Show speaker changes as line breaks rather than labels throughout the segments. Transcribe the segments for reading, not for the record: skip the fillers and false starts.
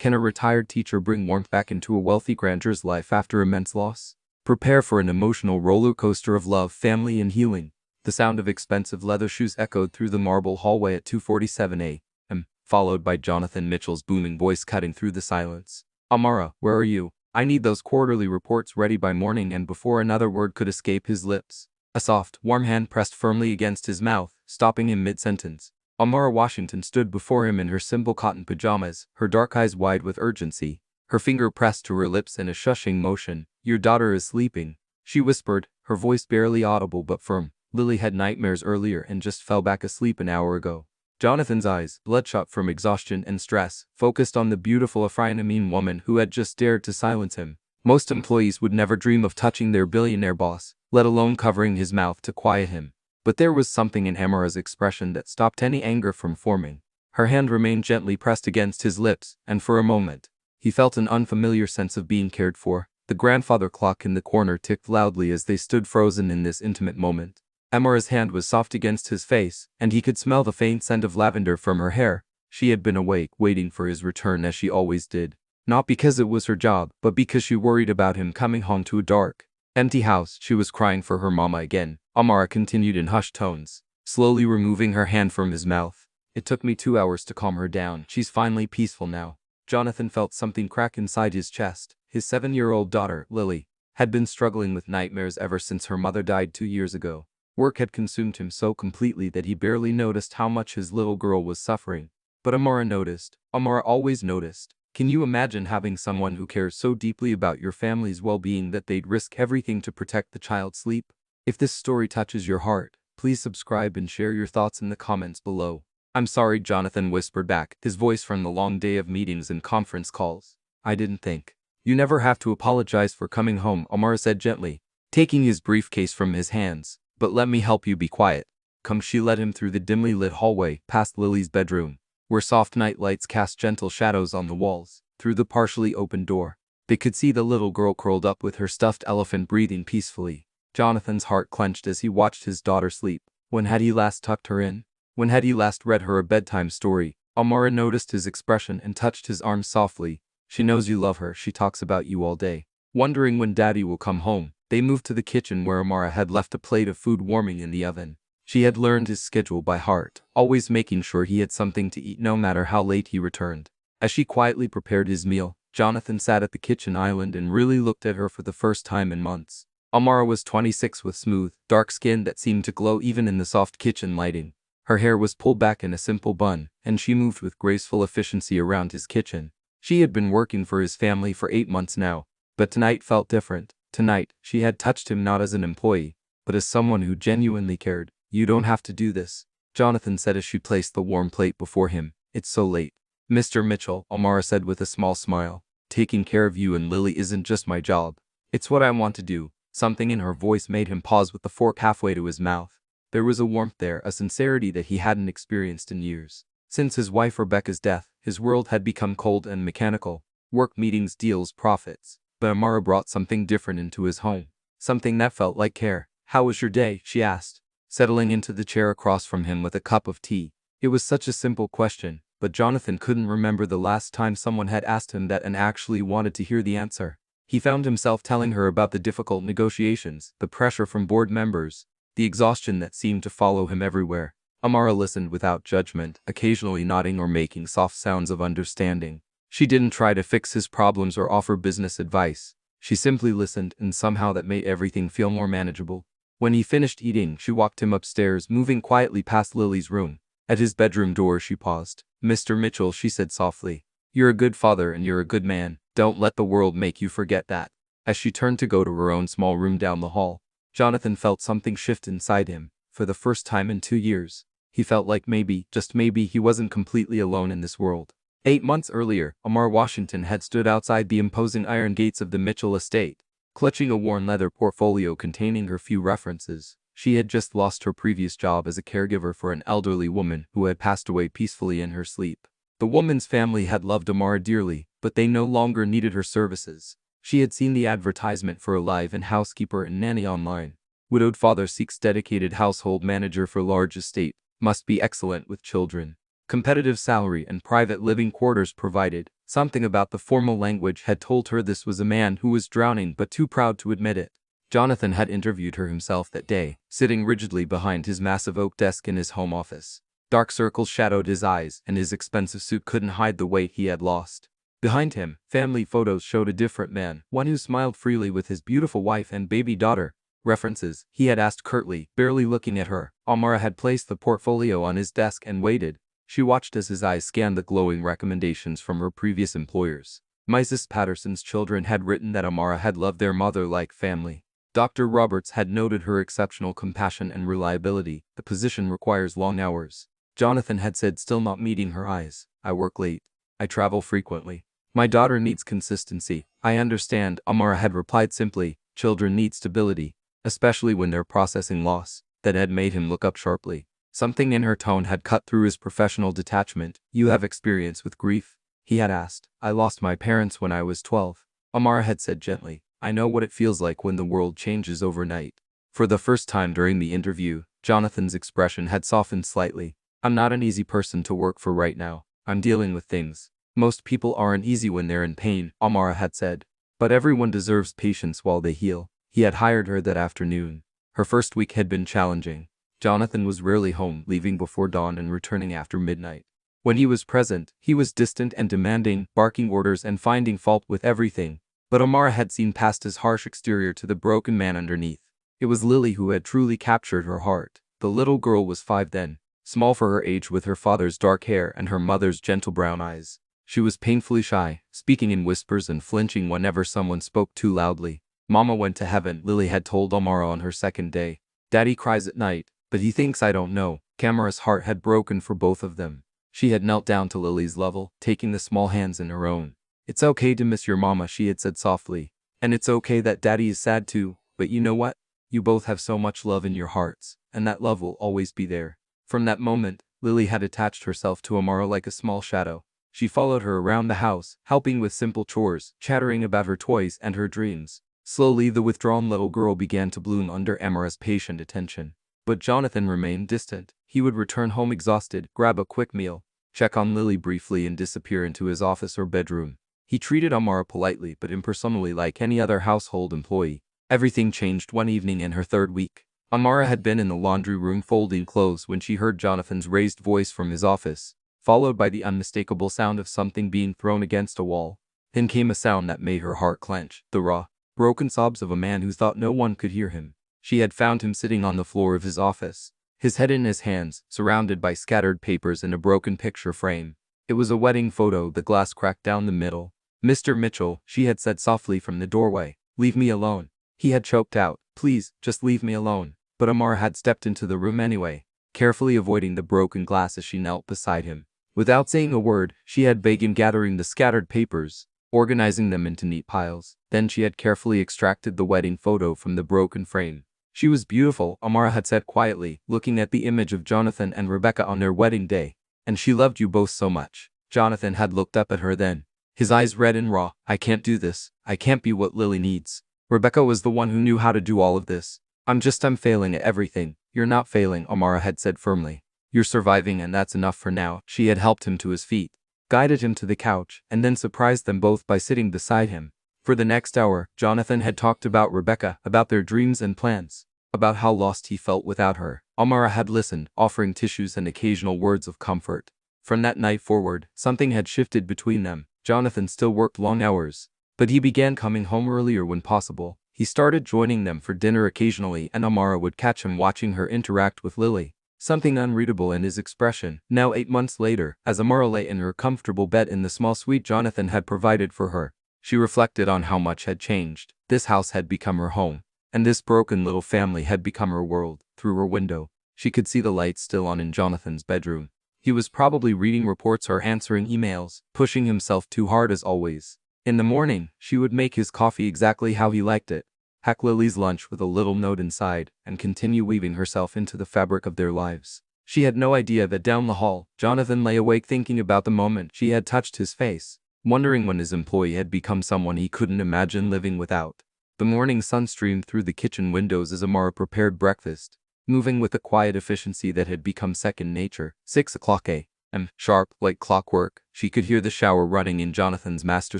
Can a retired teacher bring warmth back into a wealthy grantor's life after immense loss? Prepare for an emotional roller coaster of love, family, and healing. The sound of expensive leather shoes echoed through the marble hallway at 2:47 a.m., followed by Jonathan Mitchell's booming voice cutting through the silence. Amara, where are you? I need those quarterly reports ready by morning. And before another word could escape his lips, a soft, warm hand pressed firmly against his mouth, stopping him mid-sentence. Amara Washington stood before him in her simple cotton pajamas, her dark eyes wide with urgency, her finger pressed to her lips in a shushing motion. Your daughter is sleeping, she whispered, her voice barely audible but firm. Lily had nightmares earlier and just fell back asleep an hour ago. Jonathan's eyes, bloodshot from exhaustion and stress, focused on the beautiful Ephraimine woman who had just dared to silence him. Most employees would never dream of touching their billionaire boss, let alone covering his mouth to quiet him. But there was something in Amara's expression that stopped any anger from forming. Her hand remained gently pressed against his lips, and for a moment, he felt an unfamiliar sense of being cared for. The grandfather clock in the corner ticked loudly as they stood frozen in this intimate moment. Amara's hand was soft against his face, and he could smell the faint scent of lavender from her hair. She had been awake, waiting for his return as she always did. Not because it was her job, but because she worried about him coming home to a dark, empty house. She was crying for her mama again, Amara continued in hushed tones, slowly removing her hand from his mouth. It took me 2 hours to calm her down. She's finally peaceful now. Jonathan felt something crack inside his chest. His 7-year-old daughter, Lily, had been struggling with nightmares ever since her mother died 2 years ago. Work had consumed him so completely that he barely noticed how much his little girl was suffering. But Amara noticed. Amara always noticed. Can you imagine having someone who cares so deeply about your family's well-being that they'd risk everything to protect the child's sleep? If this story touches your heart, please subscribe and share your thoughts in the comments below. I'm sorry, Jonathan whispered back, his voice from the long day of meetings and conference calls. I didn't think. You never have to apologize for coming home, Amara said gently, taking his briefcase from his hands. But let me help you be quiet. Come. She led him through the dimly lit hallway, past Lily's bedroom, where soft night lights cast gentle shadows on the walls. Through the partially open door, they could see the little girl curled up with her stuffed elephant breathing peacefully. Jonathan's heart clenched as he watched his daughter sleep. When had he last tucked her in? When had he last read her a bedtime story? Amara noticed his expression and touched his arm softly. She knows you love her. She talks about you all day. Wondering when Daddy will come home, they moved to the kitchen where Amara had left a plate of food warming in the oven. She had learned his schedule by heart, always making sure he had something to eat no matter how late he returned. As she quietly prepared his meal, Jonathan sat at the kitchen island and really looked at her for the first time in months. Amara was 26 with smooth, dark skin that seemed to glow even in the soft kitchen lighting. Her hair was pulled back in a simple bun, and she moved with graceful efficiency around his kitchen. She had been working for his family for 8 months now, but tonight felt different. Tonight, she had touched him not as an employee, but as someone who genuinely cared. You don't have to do this, Jonathan said as she placed the warm plate before him. It's so late. Mr. Mitchell, Amara said with a small smile, taking care of you and Lily isn't just my job. It's what I want to do. Something in her voice made him pause with the fork halfway to his mouth. There was a warmth there, a sincerity that he hadn't experienced in years. Since his wife Rebecca's death, his world had become cold and mechanical. Work, meetings, deals, profits. But Amara brought something different into his home. Something that felt like care. How was your day? She asked, settling into the chair across from him with a cup of tea. It was such a simple question, but Jonathan couldn't remember the last time someone had asked him that and actually wanted to hear the answer. He found himself telling her about the difficult negotiations, the pressure from board members, the exhaustion that seemed to follow him everywhere. Amara listened without judgment, occasionally nodding or making soft sounds of understanding. She didn't try to fix his problems or offer business advice. She simply listened, and somehow that made everything feel more manageable. When he finished eating, she walked him upstairs, moving quietly past Lily's room. At his bedroom door, she paused. Mr. Mitchell, she said softly, you're a good father and you're a good man. Don't let the world make you forget that. As she turned to go to her own small room down the hall, Jonathan felt something shift inside him. For the first time in 2 years, he felt like maybe, just maybe, he wasn't completely alone in this world. 8 months earlier, Amara Washington had stood outside the imposing iron gates of the Mitchell estate, clutching a worn leather portfolio containing her few references. She had just lost her previous job as a caregiver for an elderly woman who had passed away peacefully in her sleep. The woman's family had loved Amara dearly, but they no longer needed her services. She had seen the advertisement for a live-in housekeeper and nanny online. Widowed father seeks dedicated household manager for large estate, must be excellent with children. Competitive salary and private living quarters provided. Something about the formal language had told her this was a man who was drowning but too proud to admit it. Jonathan had interviewed her himself that day, sitting rigidly behind his massive oak desk in his home office. Dark circles shadowed his eyes, and his expensive suit couldn't hide the weight he had lost. Behind him, family photos showed a different man, one who smiled freely with his beautiful wife and baby daughter. References, he had asked curtly, barely looking at her. Amara had placed the portfolio on his desk and waited. She watched as his eyes scanned the glowing recommendations from her previous employers. Mrs. Patterson's children had written that Amara had loved their mother like family. Dr. Roberts had noted her exceptional compassion and reliability. The position requires long hours. Jonathan had said, still not meeting her eyes, I work late. I travel frequently. My daughter needs consistency. I understand, Amara had replied simply. Children need stability, especially when they're processing loss. That had made him look up sharply. Something in her tone had cut through his professional detachment. You have experience with grief? He had asked. I lost my parents when I was 12. Amara had said gently. I know what it feels like when the world changes overnight. For the first time during the interview, Jonathan's expression had softened slightly. I'm not an easy person to work for right now. I'm dealing with things. Most people aren't easy when they're in pain, Amara had said. But everyone deserves patience while they heal. He had hired her that afternoon. Her first week had been challenging. Jonathan was rarely home, leaving before dawn and returning after midnight. When he was present, he was distant and demanding, barking orders and finding fault with everything. But Amara had seen past his harsh exterior to the broken man underneath. It was Lily who had truly captured her heart. The little girl was 5 then, small for her age with her father's dark hair and her mother's gentle brown eyes. She was painfully shy, speaking in whispers and flinching whenever someone spoke too loudly. Mama went to heaven, Lily had told Amara on her second day. Daddy cries at night, but he thinks I don't know. Amara's heart had broken for both of them. She had knelt down to Lily's level, taking the small hands in her own. It's okay to miss your mama, she had said softly. And it's okay that Daddy is sad too, but you know what? You both have so much love in your hearts, and that love will always be there. From that moment, Lily had attached herself to Amara like a small shadow. She followed her around the house, helping with simple chores, chattering about her toys and her dreams. Slowly the withdrawn little girl began to bloom under Amara's patient attention. But Jonathan remained distant. He would return home exhausted, grab a quick meal, check on Lily briefly and disappear into his office or bedroom. He treated Amara politely but impersonally like any other household employee. Everything changed one evening in her 3rd week. Amara had been in the laundry room folding clothes when she heard Jonathan's raised voice from his office, followed by the unmistakable sound of something being thrown against a wall. Then came a sound that made her heart clench, the raw, broken sobs of a man who thought no one could hear him. She had found him sitting on the floor of his office, his head in his hands, surrounded by scattered papers and a broken picture frame. It was a wedding photo, the glass cracked down the middle. Mr. Mitchell, she had said softly from the doorway, leave me alone. He had choked out, please, just leave me alone. But Amara had stepped into the room anyway, carefully avoiding the broken glass as she knelt beside him. Without saying a word, she had begun gathering the scattered papers, organizing them into neat piles. Then she had carefully extracted the wedding photo from the broken frame. She was beautiful, Amara had said quietly, looking at the image of Jonathan and Rebecca on their wedding day. And she loved you both so much. Jonathan had looked up at her then, his eyes red and raw. I can't do this. I can't be what Lily needs. Rebecca was the one who knew how to do all of this. I'm failing at everything. You're not failing, Amara had said firmly. You're surviving and that's enough for now. She had helped him to his feet, guided him to the couch, and then surprised them both by sitting beside him. For the next hour, Jonathan had talked about Rebecca, about their dreams and plans, about how lost he felt without her. Amara had listened, offering tissues and occasional words of comfort. From that night forward, something had shifted between them. Jonathan still worked long hours, but he began coming home earlier when possible. He started joining them for dinner occasionally, and Amara would catch him watching her interact with Lily. Something unreadable in his expression. Now 8 months later, as Amara lay in her comfortable bed in the small suite Jonathan had provided for her, she reflected on how much had changed. This house had become her home, and this broken little family had become her world. Through her window, she could see the lights still on in Jonathan's bedroom. He was probably reading reports or answering emails, pushing himself too hard as always. In the morning, she would make his coffee exactly how he liked it, hack Lily's lunch with a little note inside, and continue weaving herself into the fabric of their lives. She had no idea that down the hall, Jonathan lay awake thinking about the moment she had touched his face, wondering when his employee had become someone he couldn't imagine living without. The morning sun streamed through the kitchen windows as Amara prepared breakfast, moving with a quiet efficiency that had become second nature. 6 o'clock. and sharp, like clockwork, she could hear the shower running in Jonathan's master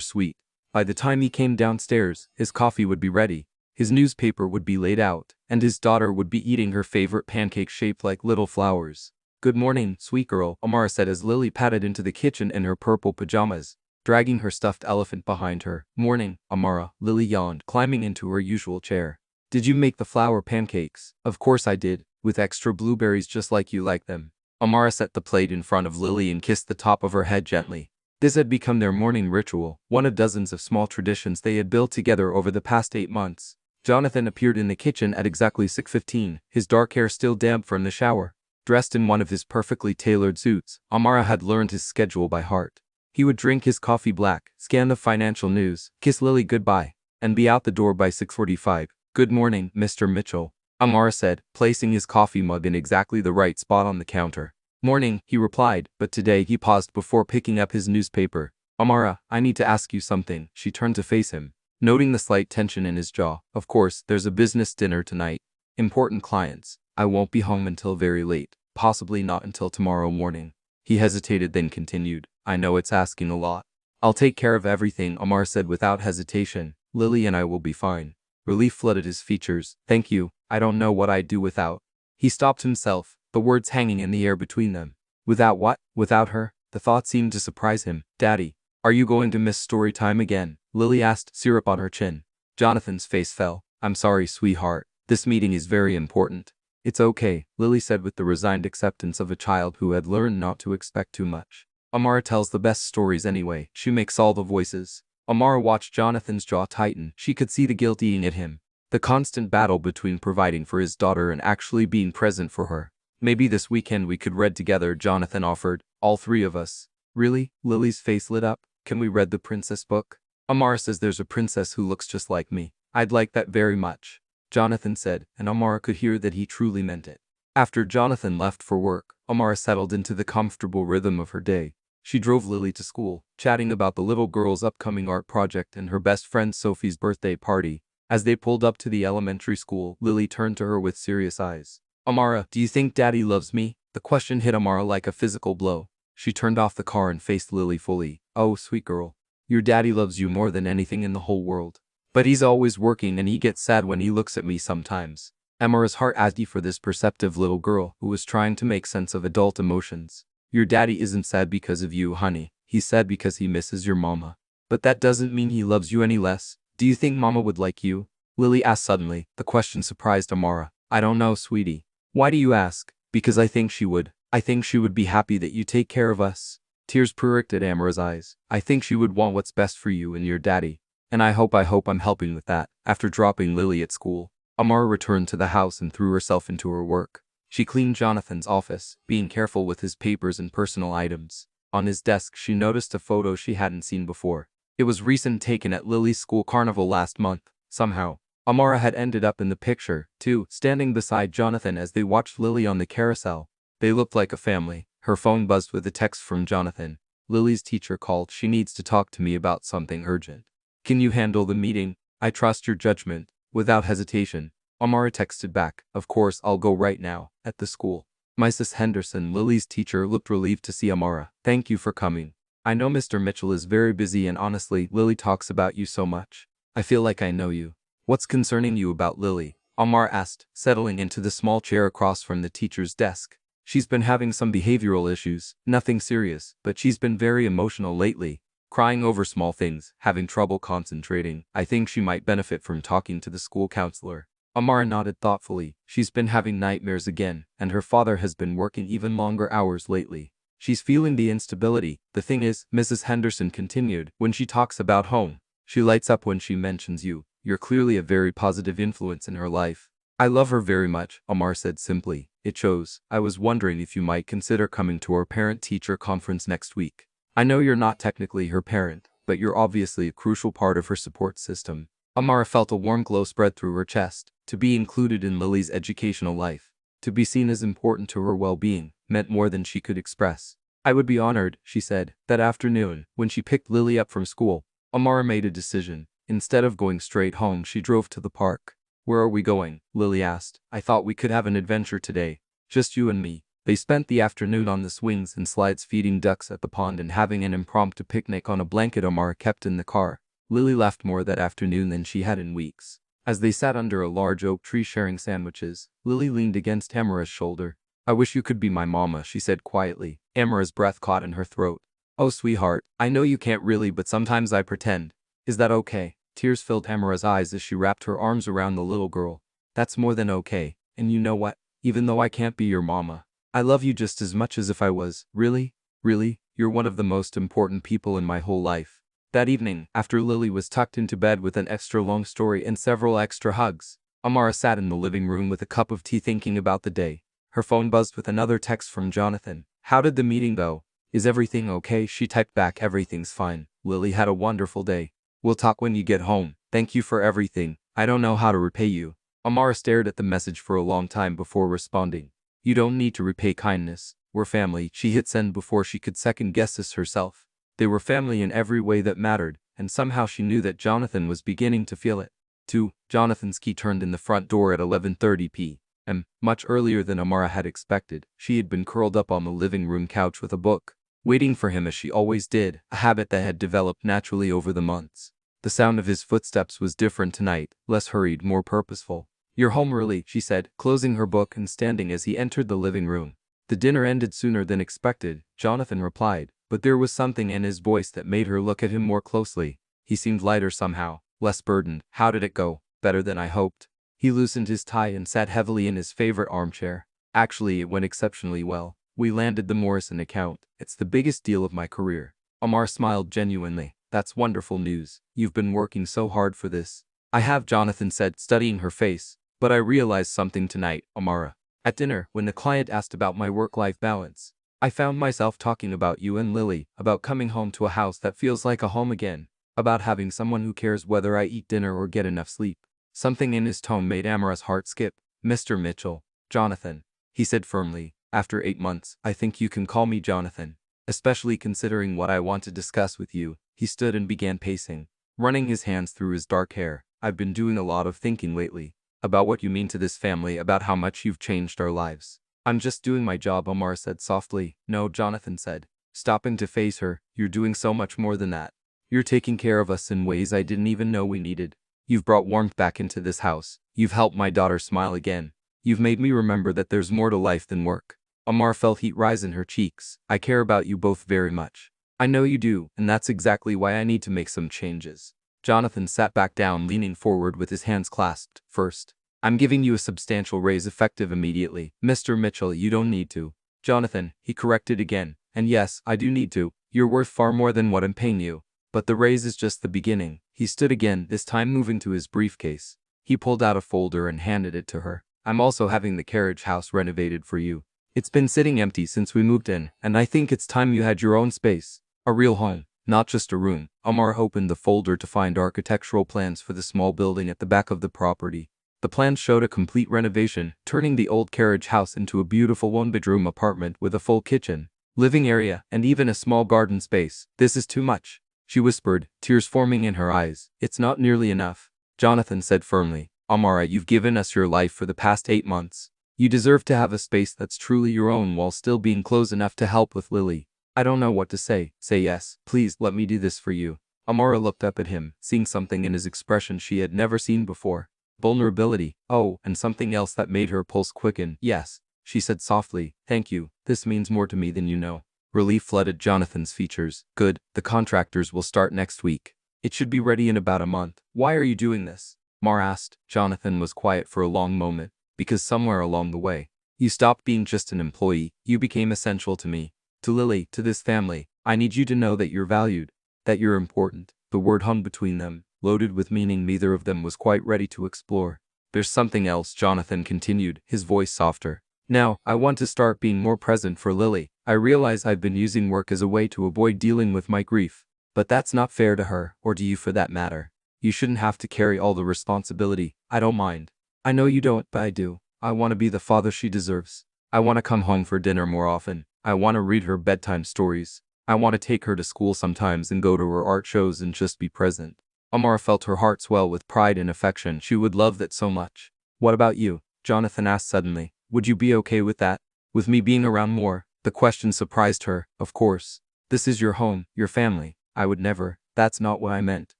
suite. By the time he came downstairs, his coffee would be ready, his newspaper would be laid out, and his daughter would be eating her favorite pancakes shaped like little flowers. "Good morning, sweet girl," Amara said as Lily padded into the kitchen in her purple pajamas, dragging her stuffed elephant behind her. "Morning, Amara," Lily yawned, climbing into her usual chair. "Did you make the flour pancakes?" "Of course I did, with extra blueberries just like you like them." Amara set the plate in front of Lily and kissed the top of her head gently. This had become their morning ritual, one of dozens of small traditions they had built together over the past 8 months. Jonathan appeared in the kitchen at exactly 6:15, his dark hair still damp from the shower. Dressed in one of his perfectly tailored suits, Amara had learned his schedule by heart. He would drink his coffee black, scan the financial news, kiss Lily goodbye, and be out the door by 6:45. "Good morning, Mr. Mitchell," Amara said, placing his coffee mug in exactly the right spot on the counter. "Morning," he replied, but today he paused before picking up his newspaper. "Amara, I need to ask you something." She turned to face him, noting the slight tension in his jaw. "Of course, there's a business dinner tonight. Important clients. I won't be home until very late, possibly not until tomorrow morning." He hesitated, then continued, "I know it's asking a lot." "I'll take care of everything," Amar said without hesitation. "Lily and I will be fine." Relief flooded his features. "Thank you, I don't know what I'd do without." He stopped himself, the words hanging in the air between them. "Without what? Without her?" The thought seemed to surprise him. "Daddy, are you going to miss story time again?" Lily asked, syrup on her chin. Jonathan's face fell. "I'm sorry, sweetheart. This meeting is very important." "It's okay," Lily said with the resigned acceptance of a child who had learned not to expect too much. "Amara tells the best stories anyway. She makes all the voices." Amara watched Jonathan's jaw tighten. She could see the guilt eating at him. The constant battle between providing for his daughter and actually being present for her. "Maybe this weekend we could read together," Jonathan offered. "All 3 of us." "Really?" Lily's face lit up. "Can we read the princess book? Amara says there's a princess who looks just like me." "I'd like that very much," Jonathan said, and Amara could hear that he truly meant it. After Jonathan left for work, Amara settled into the comfortable rhythm of her day. She drove Lily to school, chatting about the little girl's upcoming art project and her best friend Sophie's birthday party. As they pulled up to the elementary school, Lily turned to her with serious eyes. "Amara, do you think Daddy loves me?" The question hit Amara like a physical blow. She turned off the car and faced Lily fully. "Oh, sweet girl. Your daddy loves you more than anything in the whole world. But he's always working and he gets sad when he looks at me sometimes." Amara's heart ached for this perceptive little girl who was trying to make sense of adult emotions. "Your daddy isn't sad because of you, honey. He's sad because he misses your mama. But that doesn't mean he loves you any less. Do you think mama would like you?" Lily asked suddenly. The question surprised Amara. "I don't know, sweetie." "Why do you ask?" "Because I think she would. I think she would be happy that you take care of us." Tears perked at Amara's eyes. "I think she would want what's best for you and your daddy. And I hope I'm helping with that." After dropping Lily at school, Amara returned to the house and threw herself into her work. She cleaned Jonathan's office, being careful with his papers and personal items. On his desk she noticed a photo she hadn't seen before. It was recent, taken at Lily's school carnival last month. Somehow, Amara had ended up in the picture, too, standing beside Jonathan as they watched Lily on the carousel. They looked like a family. Her phone buzzed with a text from Jonathan. "Lily's teacher called. She needs to talk to me about something urgent. Can you handle the meeting? I trust your judgment." Without hesitation, Amara texted back, "Of course, I'll go right now." At the school, Mrs. Henderson, Lily's teacher, looked relieved to see Amara. "Thank you for coming. I know Mr. Mitchell is very busy and honestly, Lily talks about you so much. I feel like I know you." "What's concerning you about Lily?" Amara asked, settling into the small chair across from the teacher's desk. "She's been having some behavioral issues, nothing serious, but she's been very emotional lately. Crying over small things, having trouble concentrating. I think she might benefit from talking to the school counselor." Amara nodded thoughtfully. "She's been having nightmares again, and her father has been working even longer hours lately. She's feeling the instability. The thing is," Mrs. Henderson continued, "when she talks about home, she lights up when she mentions you. You're clearly a very positive influence in her life." "I love her very much," Amar said simply. "It shows. I was wondering if you might consider coming to our parent-teacher conference next week. I know you're not technically her parent, but you're obviously a crucial part of her support system." Amara felt a warm glow spread through her chest. To be included in Lily's educational life, to be seen as important to her well-being, meant more than she could express. "I would be honored," she said. That afternoon, when she picked Lily up from school, Amara made a decision. Instead of going straight home, she drove to the park. "Where are we going?" Lily asked. "I thought we could have an adventure today. Just you and me." They spent the afternoon on the swings and slides feeding ducks at the pond and having an impromptu picnic on a blanket Amara kept in the car. Lily laughed more that afternoon than she had in weeks. As they sat under a large oak tree sharing sandwiches, Lily leaned against Amara's shoulder. "I wish you could be my mama," she said quietly. Amara's breath caught in her throat. "Oh, sweetheart, I know you can't really, but sometimes I pretend. Is that okay?" Tears filled Amara's eyes as she wrapped her arms around the little girl. "That's more than okay, and you know what? Even though I can't be your mama, I love you just as much as if I was. Really? Really? You're one of the most important people in my whole life." That evening, after Lily was tucked into bed with an extra long story and several extra hugs, Amara sat in the living room with a cup of tea thinking about the day. Her phone buzzed with another text from Jonathan. "How did the meeting go? Is everything okay?" She typed back, "Everything's fine. Lily had a wonderful day. We'll talk when you get home. Thank you for everything. I don't know how to repay you." Amara stared at the message for a long time before responding. "You don't need to repay kindness. We're family." She hit send before she could second guess this herself. They were family in every way that mattered, and somehow she knew that Jonathan was beginning to feel it. 2. Jonathan's key turned in the front door at 11:30 p.m. Much earlier than Amara had expected. She had been curled up on the living room couch with a book, waiting for him as she always did, a habit that had developed naturally over the months. The sound of his footsteps was different tonight, less hurried, more purposeful. "You're home early," she said, closing her book and standing as he entered the living room. "The dinner ended sooner than expected," Jonathan replied, but there was something in his voice that made her look at him more closely. He seemed lighter somehow, less burdened. "How did it go?" "Better than I hoped." He loosened his tie and sat heavily in his favorite armchair. "Actually, it went exceptionally well. We landed the Morrison account. It's the biggest deal of my career." Amar smiled genuinely. "That's wonderful news. You've been working so hard for this." "I have," Jonathan said, studying her face. "But I realized something tonight, Amara. At dinner, when the client asked about my work-life balance, I found myself talking about you and Lily, about coming home to a house that feels like a home again, about having someone who cares whether I eat dinner or get enough sleep." Something in his tone made Amara's heart skip. "Mr. Mitchell." "Jonathan," he said firmly. "After 8 months, I think you can call me Jonathan. Especially considering what I want to discuss with you." He stood and began pacing, running his hands through his dark hair. "I've been doing a lot of thinking lately. About what you mean to this family, about how much you've changed our lives." "I'm just doing my job," Amar said softly. "No," Jonathan said, stopping to face her. "You're doing so much more than that. You're taking care of us in ways I didn't even know we needed. You've brought warmth back into this house. You've helped my daughter smile again. You've made me remember that there's more to life than work." Amar felt heat rise in her cheeks. "I care about you both very much. I know you do, and that's exactly why I need to make some changes." Jonathan sat back down, leaning forward with his hands clasped. "First, I'm giving you a substantial raise effective immediately." "Mr. Mitchell, you don't need to." "Jonathan," he corrected again. "And yes, I do need to. You're worth far more than what I'm paying you. But the raise is just the beginning." He stood again, this time moving to his briefcase. He pulled out a folder and handed it to her. "I'm also having the carriage house renovated for you. It's been sitting empty since we moved in, and I think it's time you had your own space. A real home, not just a room." Amar opened the folder to find architectural plans for the small building at the back of the property. The plans showed a complete renovation, turning the old carriage house into a beautiful one-bedroom apartment with a full kitchen, living area, and even a small garden space. "This is too much," she whispered, tears forming in her eyes. "It's not nearly enough," Jonathan said firmly. "Amara, you've given us your life for the past 8 months. You deserve to have a space that's truly your own while still being close enough to help with Lily." "I don't know what to say." "Say yes. Please, let me do this for you." Amara looked up at him, seeing something in his expression she had never seen before. Vulnerability. Oh, and something else that made her pulse quicken. "Yes," she said softly. "Thank you. This means more to me than you know." Relief flooded Jonathan's features. "Good. The contractors will start next week. It should be ready in about a month." "Why are you doing this?" Mar asked. Jonathan was quiet for a long moment. "Because somewhere along the way, you stopped being just an employee. You became essential to me, to Lily, to this family. I need you to know that you're valued, that you're important." The word hung between them, loaded with meaning neither of them was quite ready to explore. "There's something else," Jonathan continued, his voice softer. "Now, I want to start being more present for Lily. I realize I've been using work as a way to avoid dealing with my grief. But that's not fair to her, or to you for that matter. You shouldn't have to carry all the responsibility." "I don't mind." "I know you don't, but I do. I want to be the father she deserves. I want to come home for dinner more often. I want to read her bedtime stories. I want to take her to school sometimes and go to her art shows and just be present." Amara felt her heart swell with pride and affection. She would love that so much. "What about you?" Jonathan asked suddenly. "Would you be okay with that?" With me being around more, the question surprised her, of course. This is your home, your family. I would never. That's not what I meant.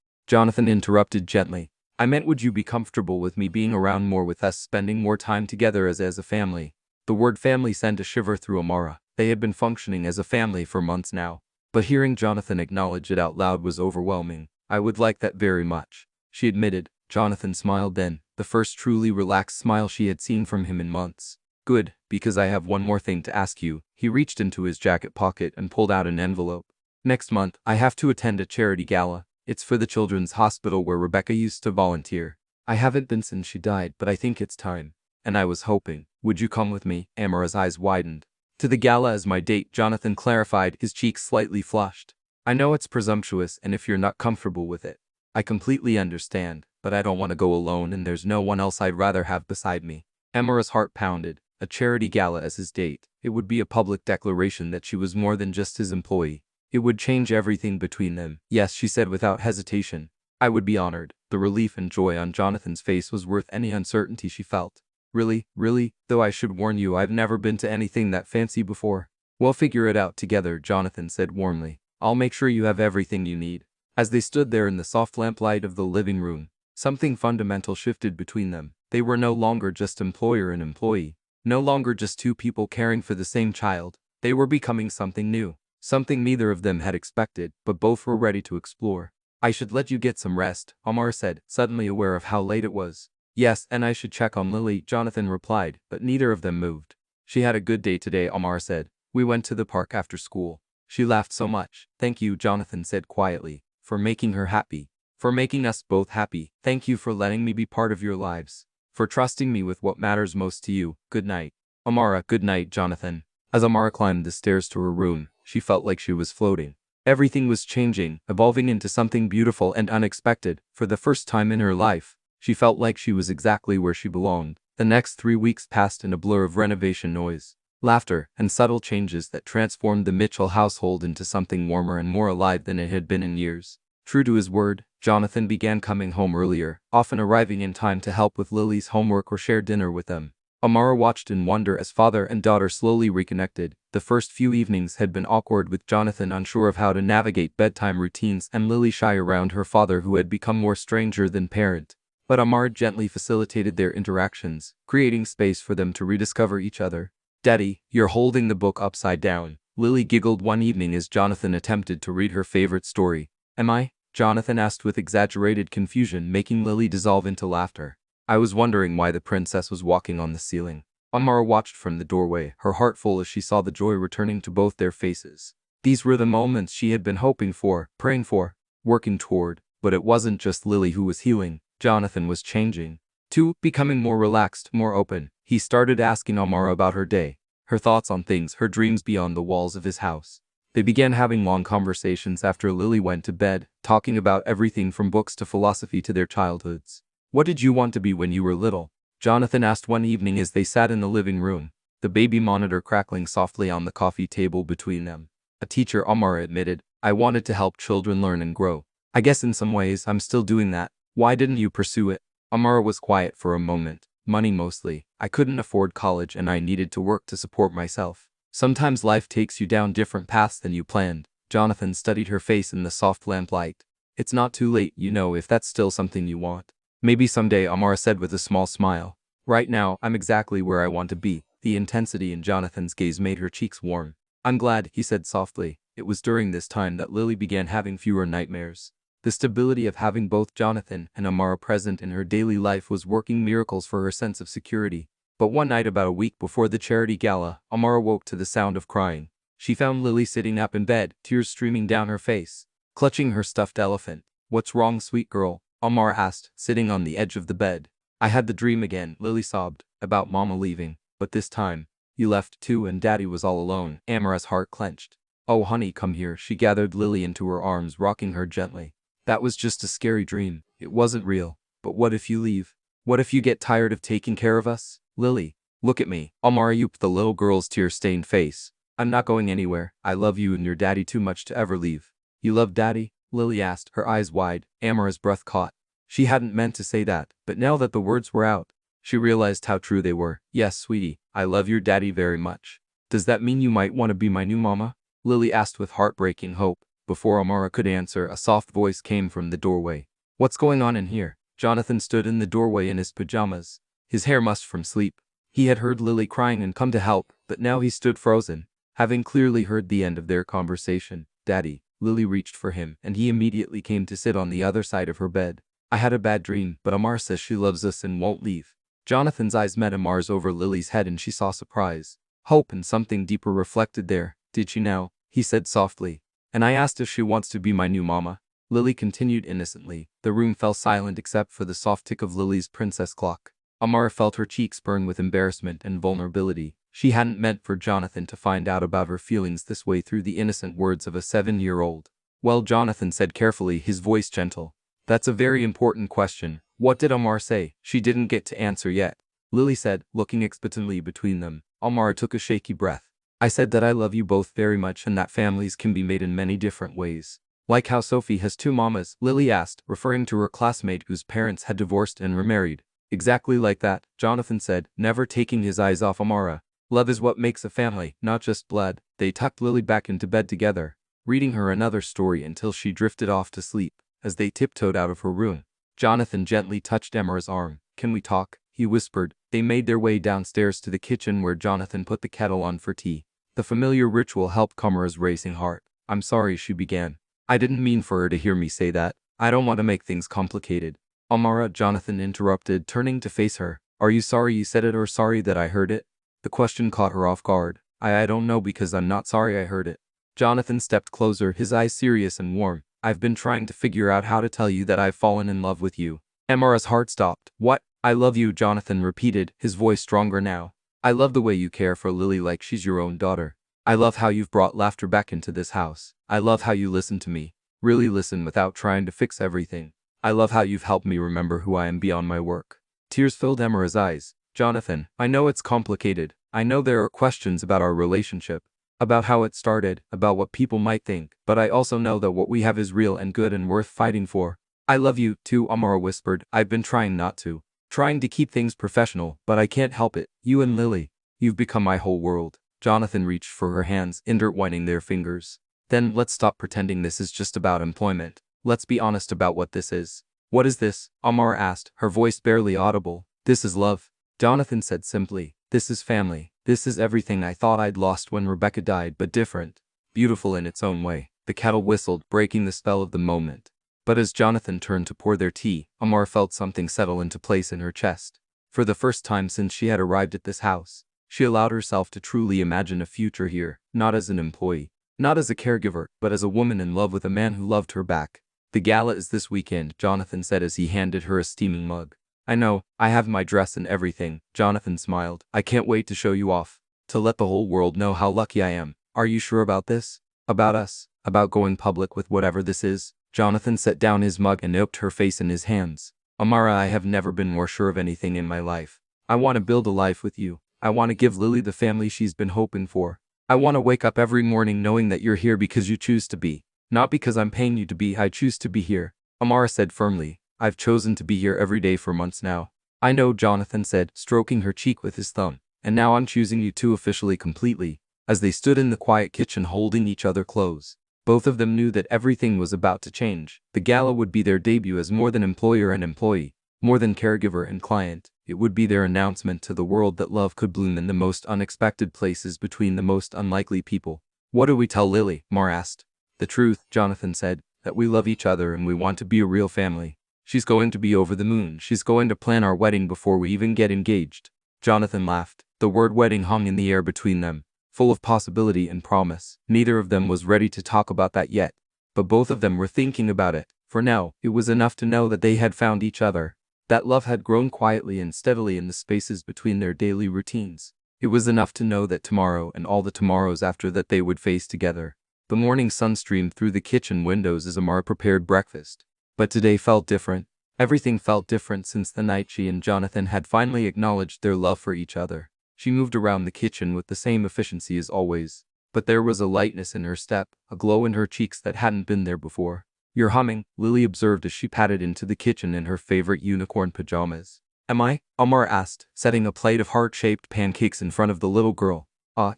Jonathan interrupted gently. I meant would you be comfortable with me being around more, with us spending more time together as a family? The word family sent a shiver through Amara. They had been functioning as a family for months now. But hearing Jonathan acknowledge it out loud was overwhelming. I would like that very much, she admitted. Jonathan smiled then, the first truly relaxed smile she had seen from him in months. Good, because I have one more thing to ask you. He reached into his jacket pocket and pulled out an envelope. Next month, I have to attend a charity gala. It's for the children's hospital where Rebecca used to volunteer. I haven't been since she died, but I think it's time. And I was hoping, would you come with me? Amara's eyes widened. To the gala as my date, Jonathan clarified, his cheeks slightly flushed. I know it's presumptuous, and if you're not comfortable with it, I completely understand, but I don't want to go alone, and there's no one else I'd rather have beside me. Amara's heart pounded. A charity gala as his date. It would be a public declaration that she was more than just his employee. It would change everything between them. Yes, she said without hesitation. I would be honored. The relief and joy on Jonathan's face was worth any uncertainty she felt. Really, though I should warn you, I've never been to anything that fancy before. We'll figure it out together, Jonathan said warmly. I'll make sure you have everything you need. As they stood there in the soft lamplight of the living room, something fundamental shifted between them. They were no longer just employer and employee. No longer just two people caring for the same child. They were becoming something new. Something neither of them had expected, but both were ready to explore. I should let you get some rest, Amara said, suddenly aware of how late it was. Yes, and I should check on Lily, Jonathan replied, but neither of them moved. She had a good day today, Amara said. We went to the park after school. She laughed so much. Thank you, Jonathan said quietly, for making her happy. For making us both happy. Thank you for letting me be part of your lives. For trusting me with what matters most to you. Good night. Amara, good night, Jonathan. As Amara climbed the stairs to her room, she felt like she was floating. Everything was changing, evolving into something beautiful and unexpected. For the first time in her life, she felt like she was exactly where she belonged. The next 3 weeks passed in a blur of renovation noise, laughter, and subtle changes that transformed the Mitchell household into something warmer and more alive than it had been in years. True to his word, Jonathan began coming home earlier, often arriving in time to help with Lily's homework or share dinner with them. Amara watched in wonder as father and daughter slowly reconnected. The first few evenings had been awkward, with Jonathan unsure of how to navigate bedtime routines and Lily shy around her father, who had become more stranger than parent. But Amara gently facilitated their interactions, creating space for them to rediscover each other. Daddy, you're holding the book upside down. Lily giggled one evening as Jonathan attempted to read her favorite story. Am I? Jonathan asked with exaggerated confusion, making Lily dissolve into laughter. I was wondering why the princess was walking on the ceiling. Amara watched from the doorway, her heart full as she saw the joy returning to both their faces. These were the moments she had been hoping for, praying for, working toward. But it wasn't just Lily who was healing. Jonathan was changing. Too, becoming more relaxed, more open. He started asking Amara about her day, her thoughts on things, her dreams beyond the walls of his house. They began having long conversations after Lily went to bed, talking about everything from books to philosophy to their childhoods. What did you want to be when you were little? Jonathan asked one evening as they sat in the living room, the baby monitor crackling softly on the coffee table between them. A teacher, Amara admitted. I wanted to help children learn and grow. I guess in some ways I'm still doing that. Why didn't you pursue it? Amara was quiet for a moment. Money mostly. I couldn't afford college and I needed to work to support myself. Sometimes life takes you down different paths than you planned. Jonathan studied her face in the soft lamplight. It's not too late, you know, if that's still something you want. Maybe someday, Amara said with a small smile. Right now, I'm exactly where I want to be. The intensity in Jonathan's gaze made her cheeks warm. I'm glad, he said softly. It was during this time that Lily began having fewer nightmares. The stability of having both Jonathan and Amara present in her daily life was working miracles for her sense of security. But one night about a week before the charity gala, Amara woke to the sound of crying. She found Lily sitting up in bed, tears streaming down her face, clutching her stuffed elephant. What's wrong, sweet girl? Amara asked, sitting on the edge of the bed. I had the dream again, Lily sobbed, about Mama leaving. But this time, you left too and Daddy was all alone. Amara's heart clenched. Oh honey, come here. She gathered Lily into her arms, rocking her gently. That was just a scary dream. It wasn't real. But what if you leave? What if you get tired of taking care of us? Lily, look at me. Amara yooped the little girl's tear-stained face. I'm not going anywhere. I love you and your daddy too much to ever leave. You love Daddy? Lily asked, her eyes wide. Amara's breath caught. She hadn't meant to say that, but now that the words were out, she realized how true they were. Yes, sweetie, I love your daddy very much. Does that mean you might want to be my new mama? Lily asked with heartbreaking hope. Before Amara could answer, a soft voice came from the doorway. What's going on in here? Jonathan stood in the doorway in his pajamas, his hair mussed from sleep. He had heard Lily crying and come to help, but now he stood frozen, having clearly heard the end of their conversation. Daddy. Lily reached for him, and he immediately came to sit on the other side of her bed. I had a bad dream, but Amar says she loves us and won't leave. Jonathan's eyes met Amar's over Lily's head and she saw surprise, hope and something deeper reflected there. Did she now? He said softly. And I asked if she wants to be my new mama. Lily continued innocently. The room fell silent except for the soft tick of Lily's princess clock. Amara felt her cheeks burn with embarrassment and vulnerability. She hadn't meant for Jonathan to find out about her feelings this way through the innocent words of a 7-year-old. Well, Jonathan said carefully, his voice gentle. That's a very important question. What did Amar say? She didn't get to answer yet. Lily said, looking expectantly between them. Amar took a shaky breath. I said that I love you both very much and that families can be made in many different ways. Like how Sophie has 2 mamas, Lily asked, referring to her classmate whose parents had divorced and remarried. Exactly like that, Jonathan said, never taking his eyes off Amara. Love is what makes a family, not just blood. They tucked Lily back into bed together, reading her another story until she drifted off to sleep. As they tiptoed out of her room, Jonathan gently touched Amara's arm. Can we talk? He whispered. They made their way downstairs to the kitchen where Jonathan put the kettle on for tea. The familiar ritual helped calm Amara's racing heart. I'm sorry, she began. I didn't mean for her to hear me say that. I don't want to make things complicated. Amara, Jonathan interrupted, turning to face her. Are you sorry you said it or sorry that I heard it? The question caught her off guard. I don't know because I'm not sorry I heard it. Jonathan stepped closer, his eyes serious and warm. I've been trying to figure out how to tell you that I've fallen in love with you. Amara's heart stopped. What? I love you, Jonathan repeated, his voice stronger now. I love the way you care for Lily like she's your own daughter. I love how you've brought laughter back into this house. I love how you listen to me. Really listen without trying to fix everything. I love how you've helped me remember who I am beyond my work. Tears filled Amara's eyes. Jonathan, I know it's complicated. I know there are questions about our relationship, about how it started, about what people might think, but I also know that what we have is real and good and worth fighting for. I love you, too, Amara whispered. I've been trying not to. Trying to keep things professional, but I can't help it. You and Lily. You've become my whole world. Jonathan reached for her hands, intertwining their fingers. Then let's stop pretending this is just about employment. Let's be honest about what this is. What is this? Amara asked, her voice barely audible. This is love. Jonathan said simply. This is family. This is everything I thought I'd lost when Rebecca died, but different. Beautiful in its own way. The kettle whistled, breaking the spell of the moment. But as Jonathan turned to pour their tea, Amara felt something settle into place in her chest. For the first time since she had arrived at this house, she allowed herself to truly imagine a future here, not as an employee, not as a caregiver, but as a woman in love with a man who loved her back. The gala is this weekend, Jonathan said as he handed her a steaming mug. I know, I have my dress and everything, Jonathan smiled. I can't wait to show you off, to let the whole world know how lucky I am. Are you sure about this? About us? About going public with whatever this is? Jonathan set down his mug and nipped her face in his hands. Amara, I have never been more sure of anything in my life. I want to build a life with you. I want to give Lily the family she's been hoping for. I want to wake up every morning knowing that you're here because you choose to be. Not because I'm paying you to be. I choose to be here. Amara said firmly. I've chosen to be here every day for months now. I know, Jonathan said, stroking her cheek with his thumb. And now I'm choosing you too, officially, completely. As they stood in the quiet kitchen holding each other close, both of them knew that everything was about to change. The gala would be their debut as more than employer and employee, more than caregiver and client. It would be their announcement to the world that love could bloom in the most unexpected places between the most unlikely people. What do we tell Lily? Mar asked. The truth, Jonathan said, that we love each other and we want to be a real family. She's going to be over the moon. She's going to plan our wedding before we even get engaged. Jonathan laughed. The word wedding hung in the air between them, full of possibility and promise. Neither of them was ready to talk about that yet, but both of them were thinking about it. For now, it was enough to know that they had found each other. That love had grown quietly and steadily in the spaces between their daily routines. It was enough to know that tomorrow and all the tomorrows after that they would face together. The morning sun streamed through the kitchen windows as Amara prepared breakfast. But today felt different. Everything felt different since the night she and Jonathan had finally acknowledged their love for each other. She moved around the kitchen with the same efficiency as always, but there was a lightness in her step, a glow in her cheeks that hadn't been there before. You're humming, Lily observed as she padded into the kitchen in her favorite unicorn pajamas. Am I? Amar asked, setting a plate of heart-shaped pancakes in front of the little girl.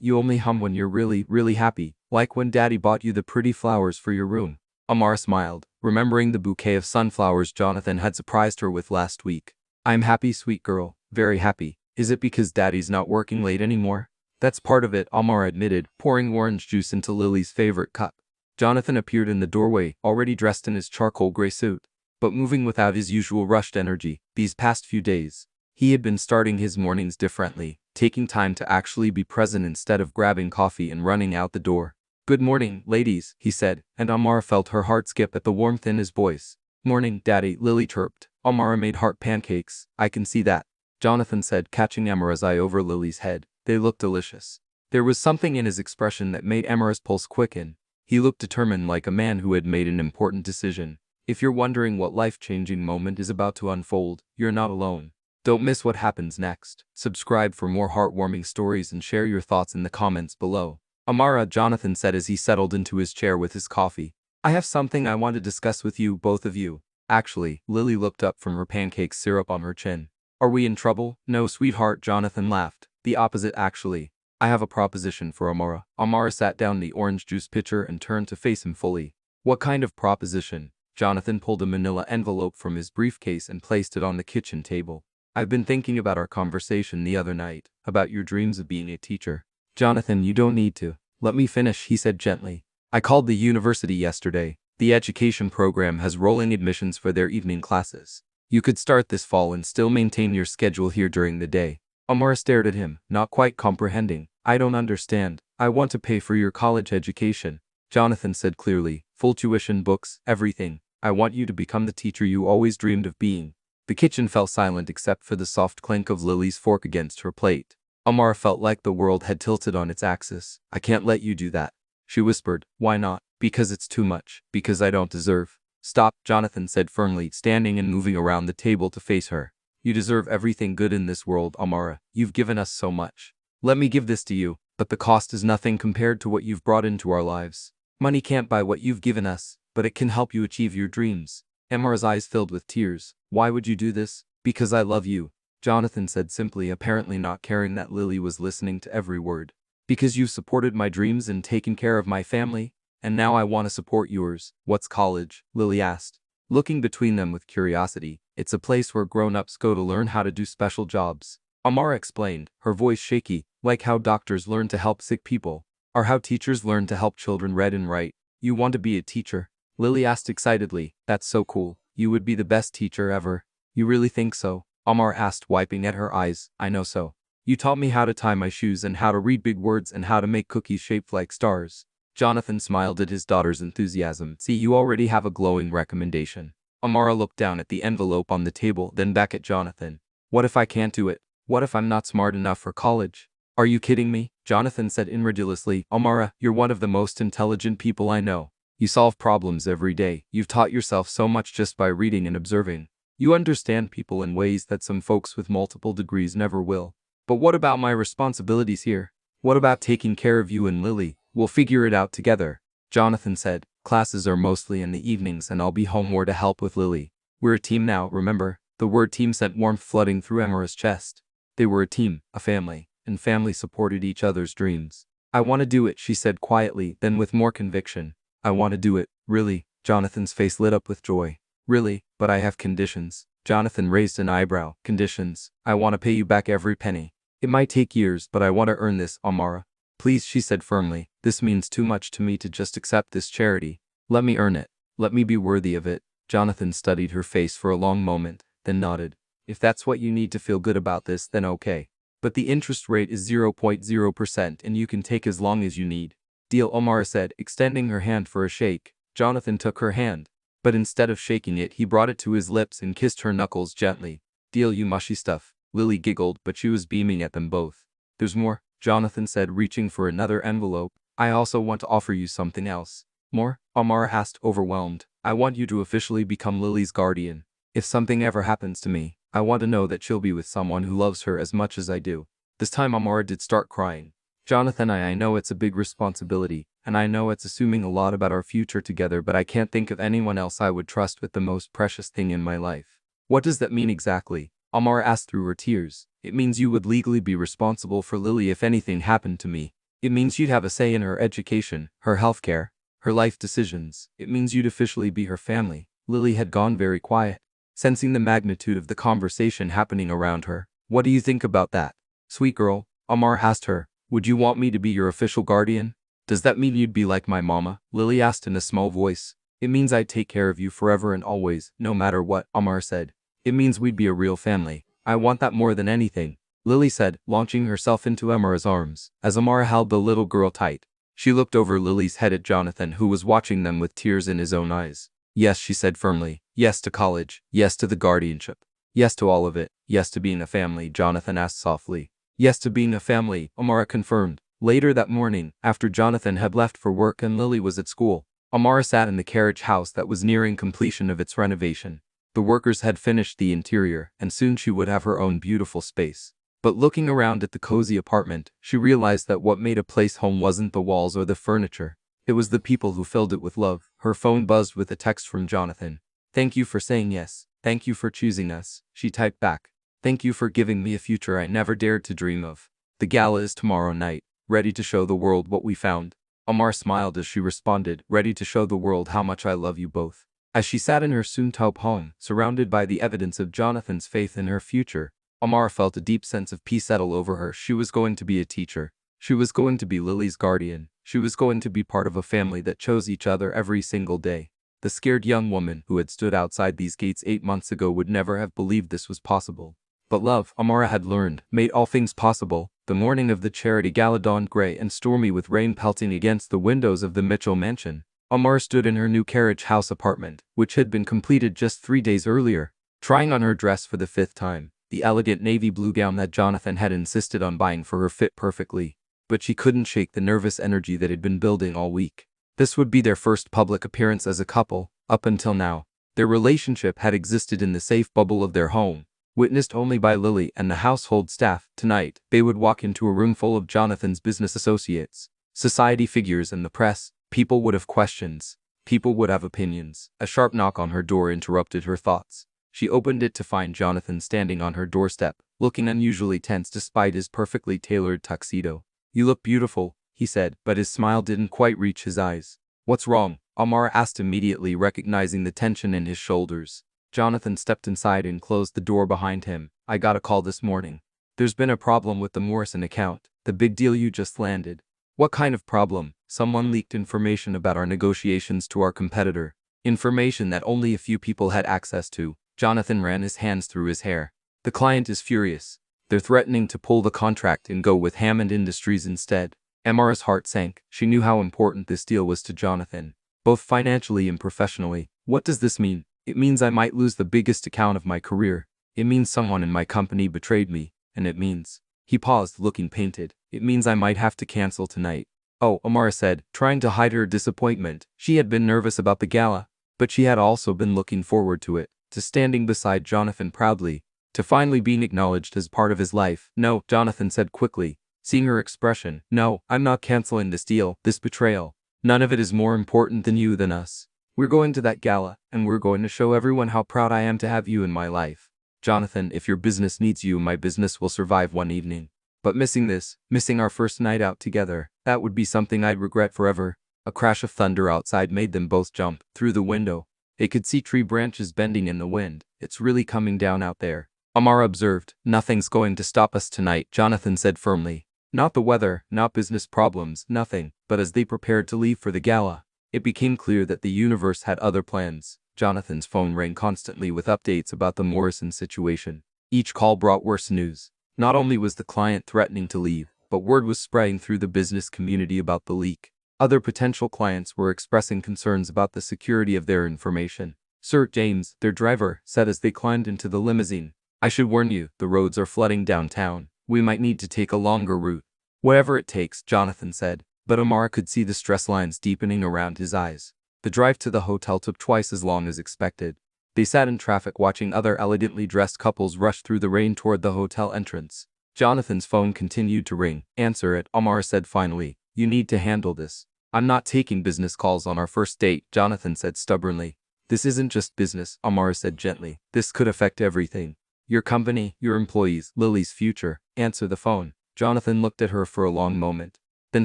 You only hum when you're really, really happy, like when Daddy bought you the pretty flowers for your room. Amara smiled, remembering the bouquet of sunflowers Jonathan had surprised her with last week. I'm happy, sweet girl, very happy. Is it because Daddy's not working late anymore? That's part of it, Amara admitted, pouring orange juice into Lily's favorite cup. Jonathan appeared in the doorway, already dressed in his charcoal gray suit, but moving without his usual rushed energy. These past few days, he had been starting his mornings differently, taking time to actually be present instead of grabbing coffee and running out the door. Good morning, ladies, he said, and Amara felt her heart skip at the warmth in his voice. Morning, Daddy, Lily chirped. Amara made heart pancakes, I can see that, Jonathan said, catching Amara's eye over Lily's head. They looked delicious. There was something in his expression that made Amara's pulse quicken. He looked determined, like a man who had made an important decision. If you're wondering what life-changing moment is about to unfold, you're not alone. Don't miss what happens next. Subscribe for more heartwarming stories and share your thoughts in the comments below. Amara, Jonathan said as he settled into his chair with his coffee. I have something I want to discuss with you, both of you. Actually, Lily looked up from her pancake syrup on her chin. Are we in trouble? No, sweetheart, Jonathan laughed. The opposite, actually. I have a proposition for Amara. Amara sat down the orange juice pitcher and turned to face him fully. What kind of proposition? Jonathan pulled a manila envelope from his briefcase and placed it on the kitchen table. I've been thinking about our conversation the other night, about your dreams of being a teacher. Jonathan, you don't need to. Let me finish, he said gently. I called the university yesterday. The education program has rolling admissions for their evening classes. You could start this fall and still maintain your schedule here during the day. Amara stared at him, not quite comprehending. I don't understand. I want to pay for your college education, Jonathan said clearly. Full tuition, books, everything. I want you to become the teacher you always dreamed of being. The kitchen fell silent except for the soft clink of Lily's fork against her plate. Amara felt like the world had tilted on its axis. I can't let you do that, she whispered. Why not? Because it's too much. Because I don't deserve. Stop, Jonathan said firmly, standing and moving around the table to face her. You deserve everything good in this world, Amara. You've given us so much. Let me give this to you, but the cost is nothing compared to what you've brought into our lives. Money can't buy what you've given us, but it can help you achieve your dreams. Amara's eyes filled with tears. Why would you do this? Because I love you, Jonathan said simply, apparently not caring that Lily was listening to every word. Because you've supported my dreams and taken care of my family, and now I want to support yours. What's college? Lily asked, looking between them with curiosity. It's a place where grown-ups go to learn how to do special jobs. Amara explained, her voice shaky, like how doctors learn to help sick people, or how teachers learn to help children read and write. You want to be a teacher? Lily asked excitedly. That's so cool. You would be the best teacher ever. You really think so? Amara asked, wiping at her eyes. I know so. You taught me how to tie my shoes and how to read big words and how to make cookies shaped like stars. Jonathan smiled at his daughter's enthusiasm. See, you already have a glowing recommendation. Amara looked down at the envelope on the table, then back at Jonathan. What if I can't do it? What if I'm not smart enough for college? Are you kidding me? Jonathan said incredulously. Amara, you're one of the most intelligent people I know. You solve problems every day. You've taught yourself so much just by reading and observing. You understand people in ways that some folks with multiple degrees never will. But what about my responsibilities here? What about taking care of you and Lily? We'll figure it out together, Jonathan said. Classes are mostly in the evenings and I'll be home more to help with Lily. We're a team now, remember? The word team sent warmth flooding through Amara's chest. They were a team, a family, and family supported each other's dreams. I want to do it, she said quietly, then with more conviction. I want to do it, really. Jonathan's face lit up with joy. Really, but I have conditions. Jonathan raised an eyebrow. Conditions? I want to pay you back every penny. It might take years, but I want to earn this, Amara. Please, she said firmly. This means too much to me to just accept this charity. Let me earn it. Let me be worthy of it. Jonathan studied her face for a long moment, then nodded. If that's what you need to feel good about this, then okay. But the interest rate is 0.0% and you can take as long as you need. Deal, Amara said, extending her hand for a shake. Jonathan took her hand, but instead of shaking it, he brought it to his lips and kissed her knuckles gently. Deal, you mushy stuff. Lily giggled, but she was beaming at them both. There's more, Jonathan said, reaching for another envelope. I also want to offer you something else. More? Amara asked, overwhelmed. I want you to officially become Lily's guardian. If something ever happens to me, I want to know that she'll be with someone who loves her as much as I do. This time Amara did start crying. Jonathan, I know it's a big responsibility, and I know it's assuming a lot about our future together, but I can't think of anyone else I would trust with the most precious thing in my life. What does that mean exactly? Amara asked through her tears. It means you would legally be responsible for Lily if anything happened to me. It means you'd have a say in her education, her healthcare, her life decisions. It means you'd officially be her family. Lily had gone very quiet, sensing the magnitude of the conversation happening around her. What do you think about that, sweet girl? Amar asked her. Would you want me to be your official guardian? Does that mean you'd be like my mama? Lily asked in a small voice. It means I'd take care of you forever and always, no matter what, Amar said. It means we'd be a real family. I want that more than anything, Lily said, launching herself into Amar's arms. As Amar held the little girl tight, she looked over Lily's head at Jonathan, who was watching them with tears in his own eyes. Yes, she said firmly. Yes to college. Yes to the guardianship. Yes to all of it. Yes to being a family, Jonathan asked softly. Yes to being a family, Amara confirmed. Later that morning, after Jonathan had left for work and Lily was at school, Amara sat in the carriage house that was nearing completion of its renovation. The workers had finished the interior, and soon she would have her own beautiful space. But looking around at the cozy apartment, she realized that what made a place home wasn't the walls or the furniture. It was the people who filled it with love. Her phone buzzed with a text from Jonathan. Thank you for saying yes. Thank you for choosing us, she typed back. Thank you for giving me a future I never dared to dream of. The gala is tomorrow night, ready to show the world what we found. Amar smiled as she responded, ready to show the world how much I love you both. As she sat in her soon-to-be home, surrounded by the evidence of Jonathan's faith in her future, Amar felt a deep sense of peace settle over her. She was going to be a teacher. She was going to be Lily's guardian. She was going to be part of a family that chose each other every single day. The scared young woman who had stood outside these gates 8 months ago would never have believed this was possible. But love, Amara had learned, made all things possible. The morning of the charity gala dawned gray and stormy with rain pelting against the windows of the Mitchell mansion. Amara stood in her new carriage house apartment, which had been completed just 3 days earlier, trying on her dress for the 5th time. The elegant navy blue gown that Jonathan had insisted on buying for her fit perfectly. But she couldn't shake the nervous energy that had been building all week. This would be their first public appearance as a couple. Up until now, their relationship had existed in the safe bubble of their home, witnessed only by Lily and the household staff. Tonight, they would walk into a room full of Jonathan's business associates, society figures and the press. People would have questions. People would have opinions. A sharp knock on her door interrupted her thoughts. She opened it to find Jonathan standing on her doorstep, looking unusually tense despite his perfectly tailored tuxedo. You look beautiful, he said, but his smile didn't quite reach his eyes. What's wrong? Amar asked immediately, recognizing the tension in his shoulders. Jonathan stepped inside and closed the door behind him. I got a call this morning. There's been a problem with the Morrison account, the big deal you just landed. What kind of problem? Someone leaked information about our negotiations to our competitor. Information that only a few people had access to. Jonathan ran his hands through his hair. The client is furious. They're threatening to pull the contract and go with Hammond Industries instead. Amara's heart sank. She knew how important this deal was to Jonathan, both financially and professionally. What does this mean? It means I might lose the biggest account of my career. It means someone in my company betrayed me. And it means... He paused, looking painted. It means I might have to cancel tonight. Oh, Amara said, trying to hide her disappointment. She had been nervous about the gala, but she had also been looking forward to it, to standing beside Jonathan proudly, to finally being acknowledged as part of his life. No, Jonathan said quickly, seeing her expression. No, I'm not canceling this deal, this betrayal. None of it is more important than you, than us. We're going to that gala, and we're going to show everyone how proud I am to have you in my life. Jonathan, if your business needs you, my business will survive one evening. But missing this, missing our first night out together, that would be something I'd regret forever. A crash of thunder outside made them both jump. Through the window, they could see tree branches bending in the wind. It's really coming down out there, Amara observed. Nothing's going to stop us tonight, Jonathan said firmly. Not the weather, not business problems, nothing. But as they prepared to leave for the gala, it became clear that the universe had other plans. Jonathan's phone rang constantly with updates about the Morrison situation. Each call brought worse news. Not only was the client threatening to leave, but word was spreading through the business community about the leak. Other potential clients were expressing concerns about the security of their information. Sir James, their driver, said as they climbed into the limousine, I should warn you, the roads are flooding downtown. We might need to take a longer route. Whatever it takes, Jonathan said, but Amara could see the stress lines deepening around his eyes. The drive to the hotel took twice as long as expected. They sat in traffic watching other elegantly dressed couples rush through the rain toward the hotel entrance. Jonathan's phone continued to ring. Answer it, Amara said finally. You need to handle this. I'm not taking business calls on our first date, Jonathan said stubbornly. This isn't just business, Amara said gently. This could affect everything. Your company, your employees, Lily's future. Answer the phone. Jonathan looked at her for a long moment, then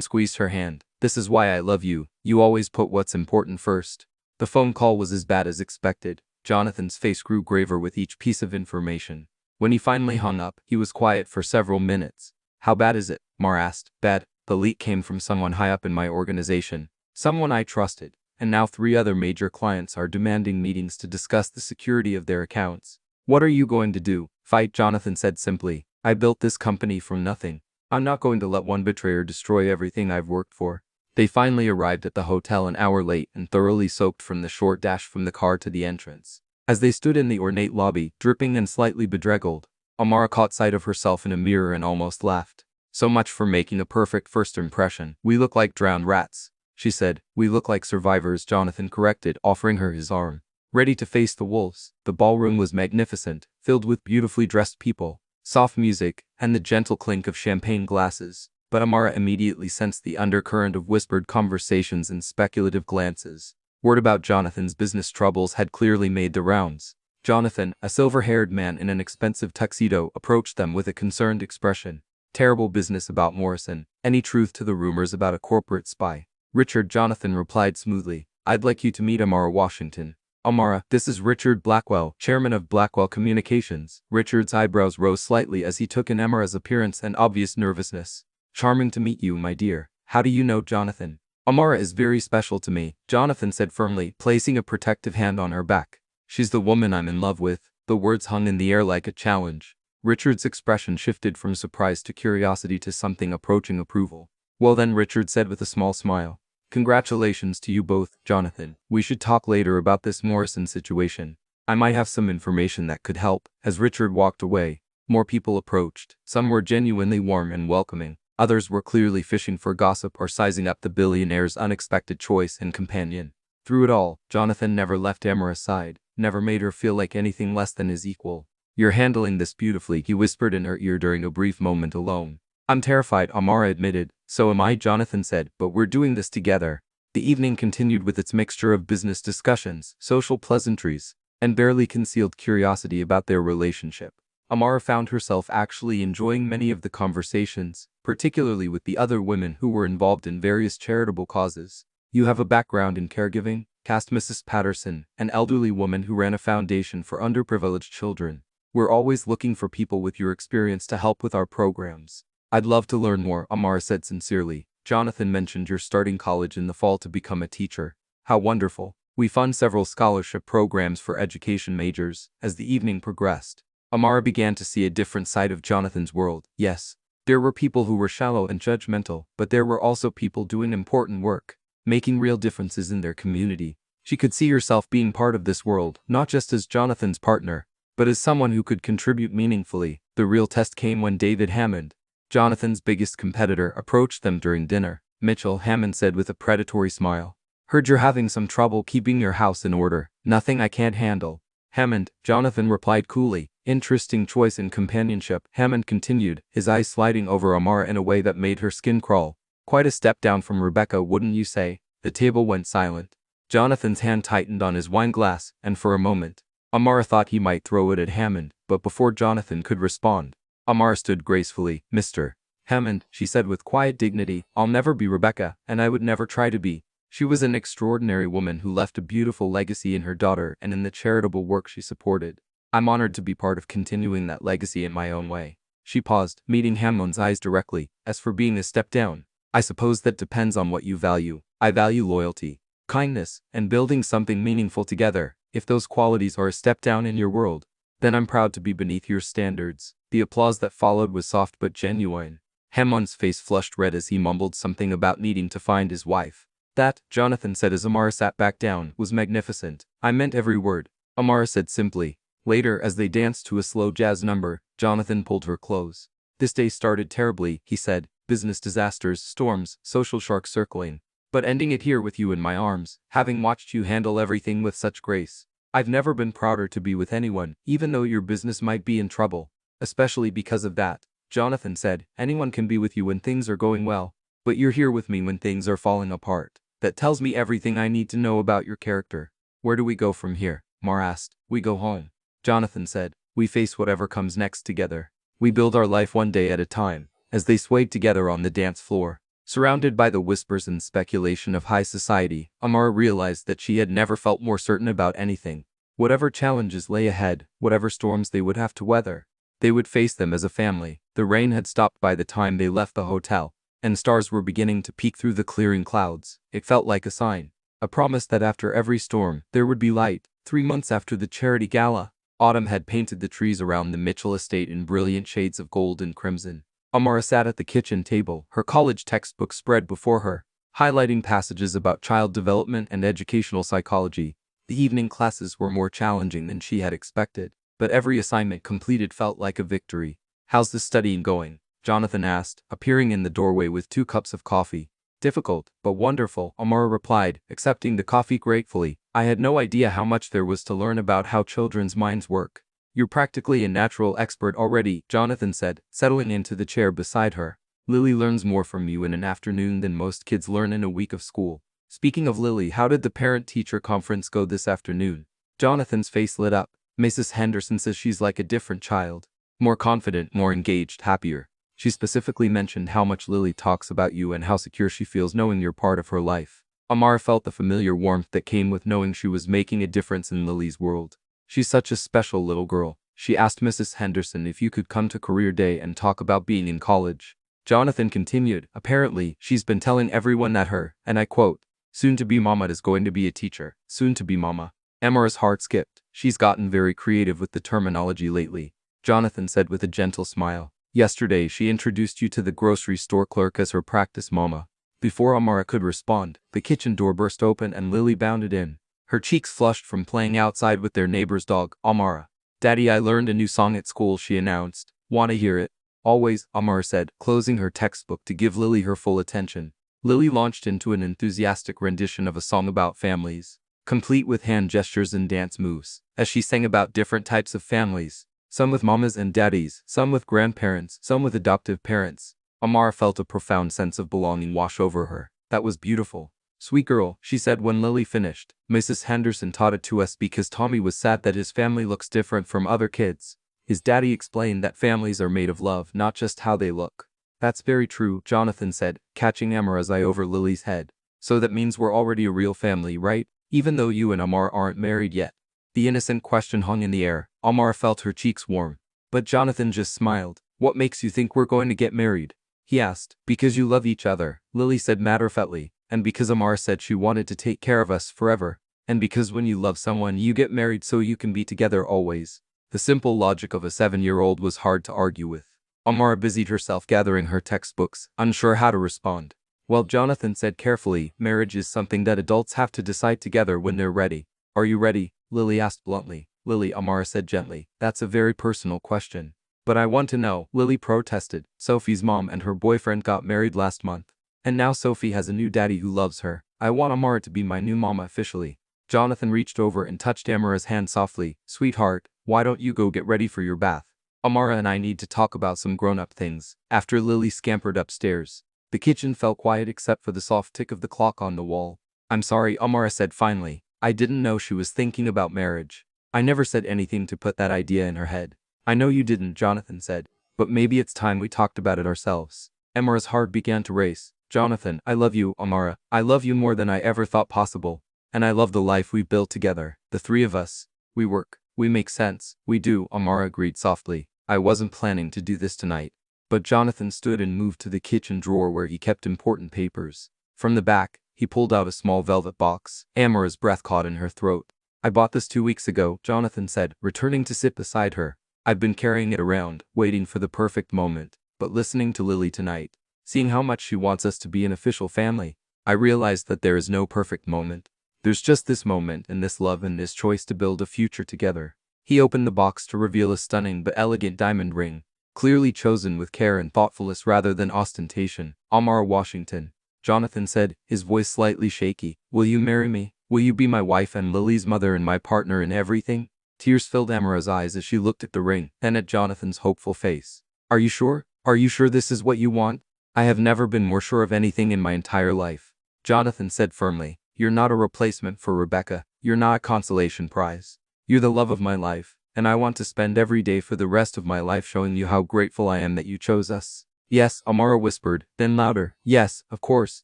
squeezed her hand. This is why I love you. You always put what's important first. The phone call was as bad as expected. Jonathan's face grew graver with each piece of information. When he finally hung up, he was quiet for several minutes. How bad is it? Mar asked. Bad. The leak came from someone high up in my organization. Someone I trusted. And now 3 other major clients are demanding meetings to discuss the security of their accounts. What are you going to do? Fight, Jonathan said simply. I built this company from nothing. I'm not going to let one betrayer destroy everything I've worked for. They finally arrived at the hotel an hour late and thoroughly soaked from the short dash from the car to the entrance. As they stood in the ornate lobby, dripping and slightly bedraggled, Amara caught sight of herself in a mirror and almost laughed. So much for making a perfect first impression. We look like drowned rats, she said. We look like survivors, Jonathan corrected, offering her his arm. Ready to face the wolves. The ballroom was magnificent, filled with beautifully dressed people, soft music, and the gentle clink of champagne glasses. But Amara immediately sensed the undercurrent of whispered conversations and speculative glances. Word about Jonathan's business troubles had clearly made the rounds. Jonathan, a silver-haired man in an expensive tuxedo, approached them with a concerned expression. Terrible business about Morrison. Any truth to the rumors about a corporate spy? Richard, Jonathan replied smoothly. I'd like you to meet Amara Washington. Amara, this is Richard Blackwell, chairman of Blackwell Communications. Richard's eyebrows rose slightly as he took in Amara's appearance and obvious nervousness. Charming to meet you, my dear. How do you know Jonathan? Amara is very special to me, Jonathan said firmly, placing a protective hand on her back. She's the woman I'm in love with. The words hung in the air like a challenge. Richard's expression shifted from surprise to curiosity to something approaching approval. Well then, Richard said with a small smile. Congratulations to you both, Jonathan. We should talk later about this Morrison situation. I might have some information that could help. As Richard walked away, more people approached. Some were genuinely warm and welcoming. Others were clearly fishing for gossip or sizing up the billionaire's unexpected choice and companion. Through it all, Jonathan never left Amara's side, never made her feel like anything less than his equal. You're handling this beautifully, he whispered in her ear during a brief moment alone. I'm terrified, Amara admitted. So am I, Jonathan said, but we're doing this together. The evening continued with its mixture of business discussions, social pleasantries, and barely concealed curiosity about their relationship. Amara found herself actually enjoying many of the conversations, particularly with the other women who were involved in various charitable causes. You have a background in caregiving, asked Mrs. Patterson, an elderly woman who ran a foundation for underprivileged children. We're always looking for people with your experience to help with our programs. I'd love to learn more, Amara said sincerely. Jonathan mentioned you're starting college in the fall to become a teacher. How wonderful. We fund several scholarship programs for education majors. As the evening progressed, Amara began to see a different side of Jonathan's world. Yes, there were people who were shallow and judgmental, but there were also people doing important work, making real differences in their community. She could see herself being part of this world, not just as Jonathan's partner, but as someone who could contribute meaningfully. The real test came when David Hammond, Jonathan's biggest competitor, approached them during dinner. Mitchell, Hammond said with a predatory smile. Heard you're having some trouble keeping your house in order. Nothing I can't handle. Hammond, Jonathan replied coolly. Interesting choice in companionship, Hammond continued, his eyes sliding over Amara in a way that made her skin crawl. Quite a step down from Rebecca, wouldn't you say? The table went silent. Jonathan's hand tightened on his wine glass, and for a moment, Amara thought he might throw it at Hammond, but before Jonathan could respond, Amara stood gracefully. Mr. Hammond, she said with quiet dignity, I'll never be Rebecca, and I would never try to be. She was an extraordinary woman who left a beautiful legacy in her daughter and in the charitable work she supported. I'm honored to be part of continuing that legacy in my own way. She paused, meeting Hammond's eyes directly. As for being a step down, I suppose that depends on what you value. I value loyalty, kindness, and building something meaningful together. If those qualities are a step down in your world, then I'm proud to be beneath your standards. The applause that followed was soft but genuine. Hammond's face flushed red as he mumbled something about needing to find his wife. That, Jonathan said as Amara sat back down, was magnificent. I meant every word, Amara said simply. Later, as they danced to a slow jazz number, Jonathan pulled her close. This day started terribly, he said. Business disasters, storms, social sharks circling. But ending it here with you in my arms, having watched you handle everything with such grace. I've never been prouder to be with anyone, even though your business might be in trouble. Especially because of that, Jonathan said. Anyone can be with you when things are going well, but you're here with me when things are falling apart. That tells me everything I need to know about your character. Where do we go from here? Mar asked. We go home, Jonathan said. We face whatever comes next together. We build our life one day at a time. As they swayed together on the dance floor, surrounded by the whispers and speculation of high society, Amara realized that she had never felt more certain about anything. Whatever challenges lay ahead, whatever storms they would have to weather, they would face them as a family. The rain had stopped by the time they left the hotel, and stars were beginning to peek through the clearing clouds. It felt like a sign, a promise that after every storm, there would be light. 3 months after the charity gala, autumn had painted the trees around the Mitchell estate in brilliant shades of gold and crimson. Amara sat at the kitchen table, her college textbook spread before her, highlighting passages about child development and educational psychology. The evening classes were more challenging than she had expected, but every assignment completed felt like a victory. "How's the studying going?" Jonathan asked, appearing in the doorway with 2 cups of coffee. "Difficult, but wonderful," Amara replied, accepting the coffee gratefully. "I had no idea how much there was to learn about how children's minds work." "You're practically a natural expert already," Jonathan said, settling into the chair beside her. "Lily learns more from you in an afternoon than most kids learn in a week of school." "Speaking of Lily, how did the parent-teacher conference go this afternoon?" Jonathan's face lit up. "Mrs. Henderson says she's like a different child. More confident, more engaged, happier. She specifically mentioned how much Lily talks about you and how secure she feels knowing you're part of her life." Amara felt the familiar warmth that came with knowing she was making a difference in Lily's world. "She's such a special little girl." She asked Mrs. Henderson if you could come to career day and talk about being in college. Jonathan continued, "Apparently, she's been telling everyone that her, and I quote, soon-to-be mama is going to be a teacher. Soon-to-be mama." Amara's heart skipped. "She's gotten very creative with the terminology lately," Jonathan said with a gentle smile. "Yesterday she introduced you to the grocery store clerk as her practice mama." Before Amara could respond, the kitchen door burst open and Lily bounded in, her cheeks flushed from playing outside with their neighbor's dog. "Amara." "Daddy, I learned a new song at school," she announced. "Wanna hear it?" "Always," Amara said, closing her textbook to give Lily her full attention. Lily launched into an enthusiastic rendition of a song about families, complete with hand gestures and dance moves, as she sang about different types of families. Some with mamas and daddies, some with grandparents, some with adoptive parents. Amara felt a profound sense of belonging wash over her. "That was beautiful. Sweet girl," she said when Lily finished. "Mrs. Henderson taught it to us because Tommy was sad that his family looks different from other kids. His daddy explained that families are made of love, not just how they look." "That's very true," Jonathan said, catching Amara's eye over Lily's head. "So that means we're already a real family, right? Even though you and Amara aren't married yet." The innocent question hung in the air. Amara felt her cheeks warm. But Jonathan just smiled. "What makes you think we're going to get married?" he asked. "Because you love each other," Lily said matter-of-factly, "and because Amara said she wanted to take care of us forever, and because when you love someone you get married so you can be together always." The simple logic of a 7-year-old was hard to argue with. Amara busied herself gathering her textbooks, unsure how to respond. Well, Jonathan said carefully, "Marriage is something that adults have to decide together when they're ready." "Are you ready?" Lily asked bluntly. "Lily," Amara said gently, "that's a very personal question." "But I want to know," Lily protested. "Sophie's mom and her boyfriend got married last month. And now Sophie has a new daddy who loves her. I want Amara to be my new mama officially." Jonathan reached over and touched Amara's hand softly. "Sweetheart, why don't you go get ready for your bath? Amara and I need to talk about some grown-up things." After Lily scampered upstairs, the kitchen felt quiet except for the soft tick of the clock on the wall. "I'm sorry," Amara said finally. "I didn't know she was thinking about marriage. I never said anything to put that idea in her head." "I know you didn't," Jonathan said, "but maybe it's time we talked about it ourselves." Amara's heart began to race. "Jonathan, I love you, Amara. I love you more than I ever thought possible. And I love the life we've built together, the three of us. We work. We make sense." "We do," Amara agreed softly. "I wasn't planning to do this tonight." But Jonathan stood and moved to the kitchen drawer where he kept important papers. From the back, he pulled out a small velvet box. Amara's breath caught in her throat. "I bought this 2 weeks ago," Jonathan said, returning to sit beside her. "I've been carrying it around, waiting for the perfect moment. But listening to Lily tonight, seeing how much she wants us to be an official family, I realized that there is no perfect moment. There's just this moment and this love and this choice to build a future together." He opened the box to reveal a stunning but elegant diamond ring, clearly chosen with care and thoughtfulness rather than ostentation. "Amara Washington," Jonathan said, his voice slightly shaky. "Will you marry me? Will you be my wife and Lily's mother and my partner in everything?" Tears filled Amara's eyes as she looked at the ring, then at Jonathan's hopeful face. "Are you sure? Are you sure this is what you want?" "I have never been more sure of anything in my entire life," Jonathan said firmly. "You're not a replacement for Rebecca. You're not a consolation prize. You're the love of my life." and I want to spend every day for the rest of my life showing you how grateful I am that you chose us." "Yes," Amara whispered, then louder, "Yes, of course,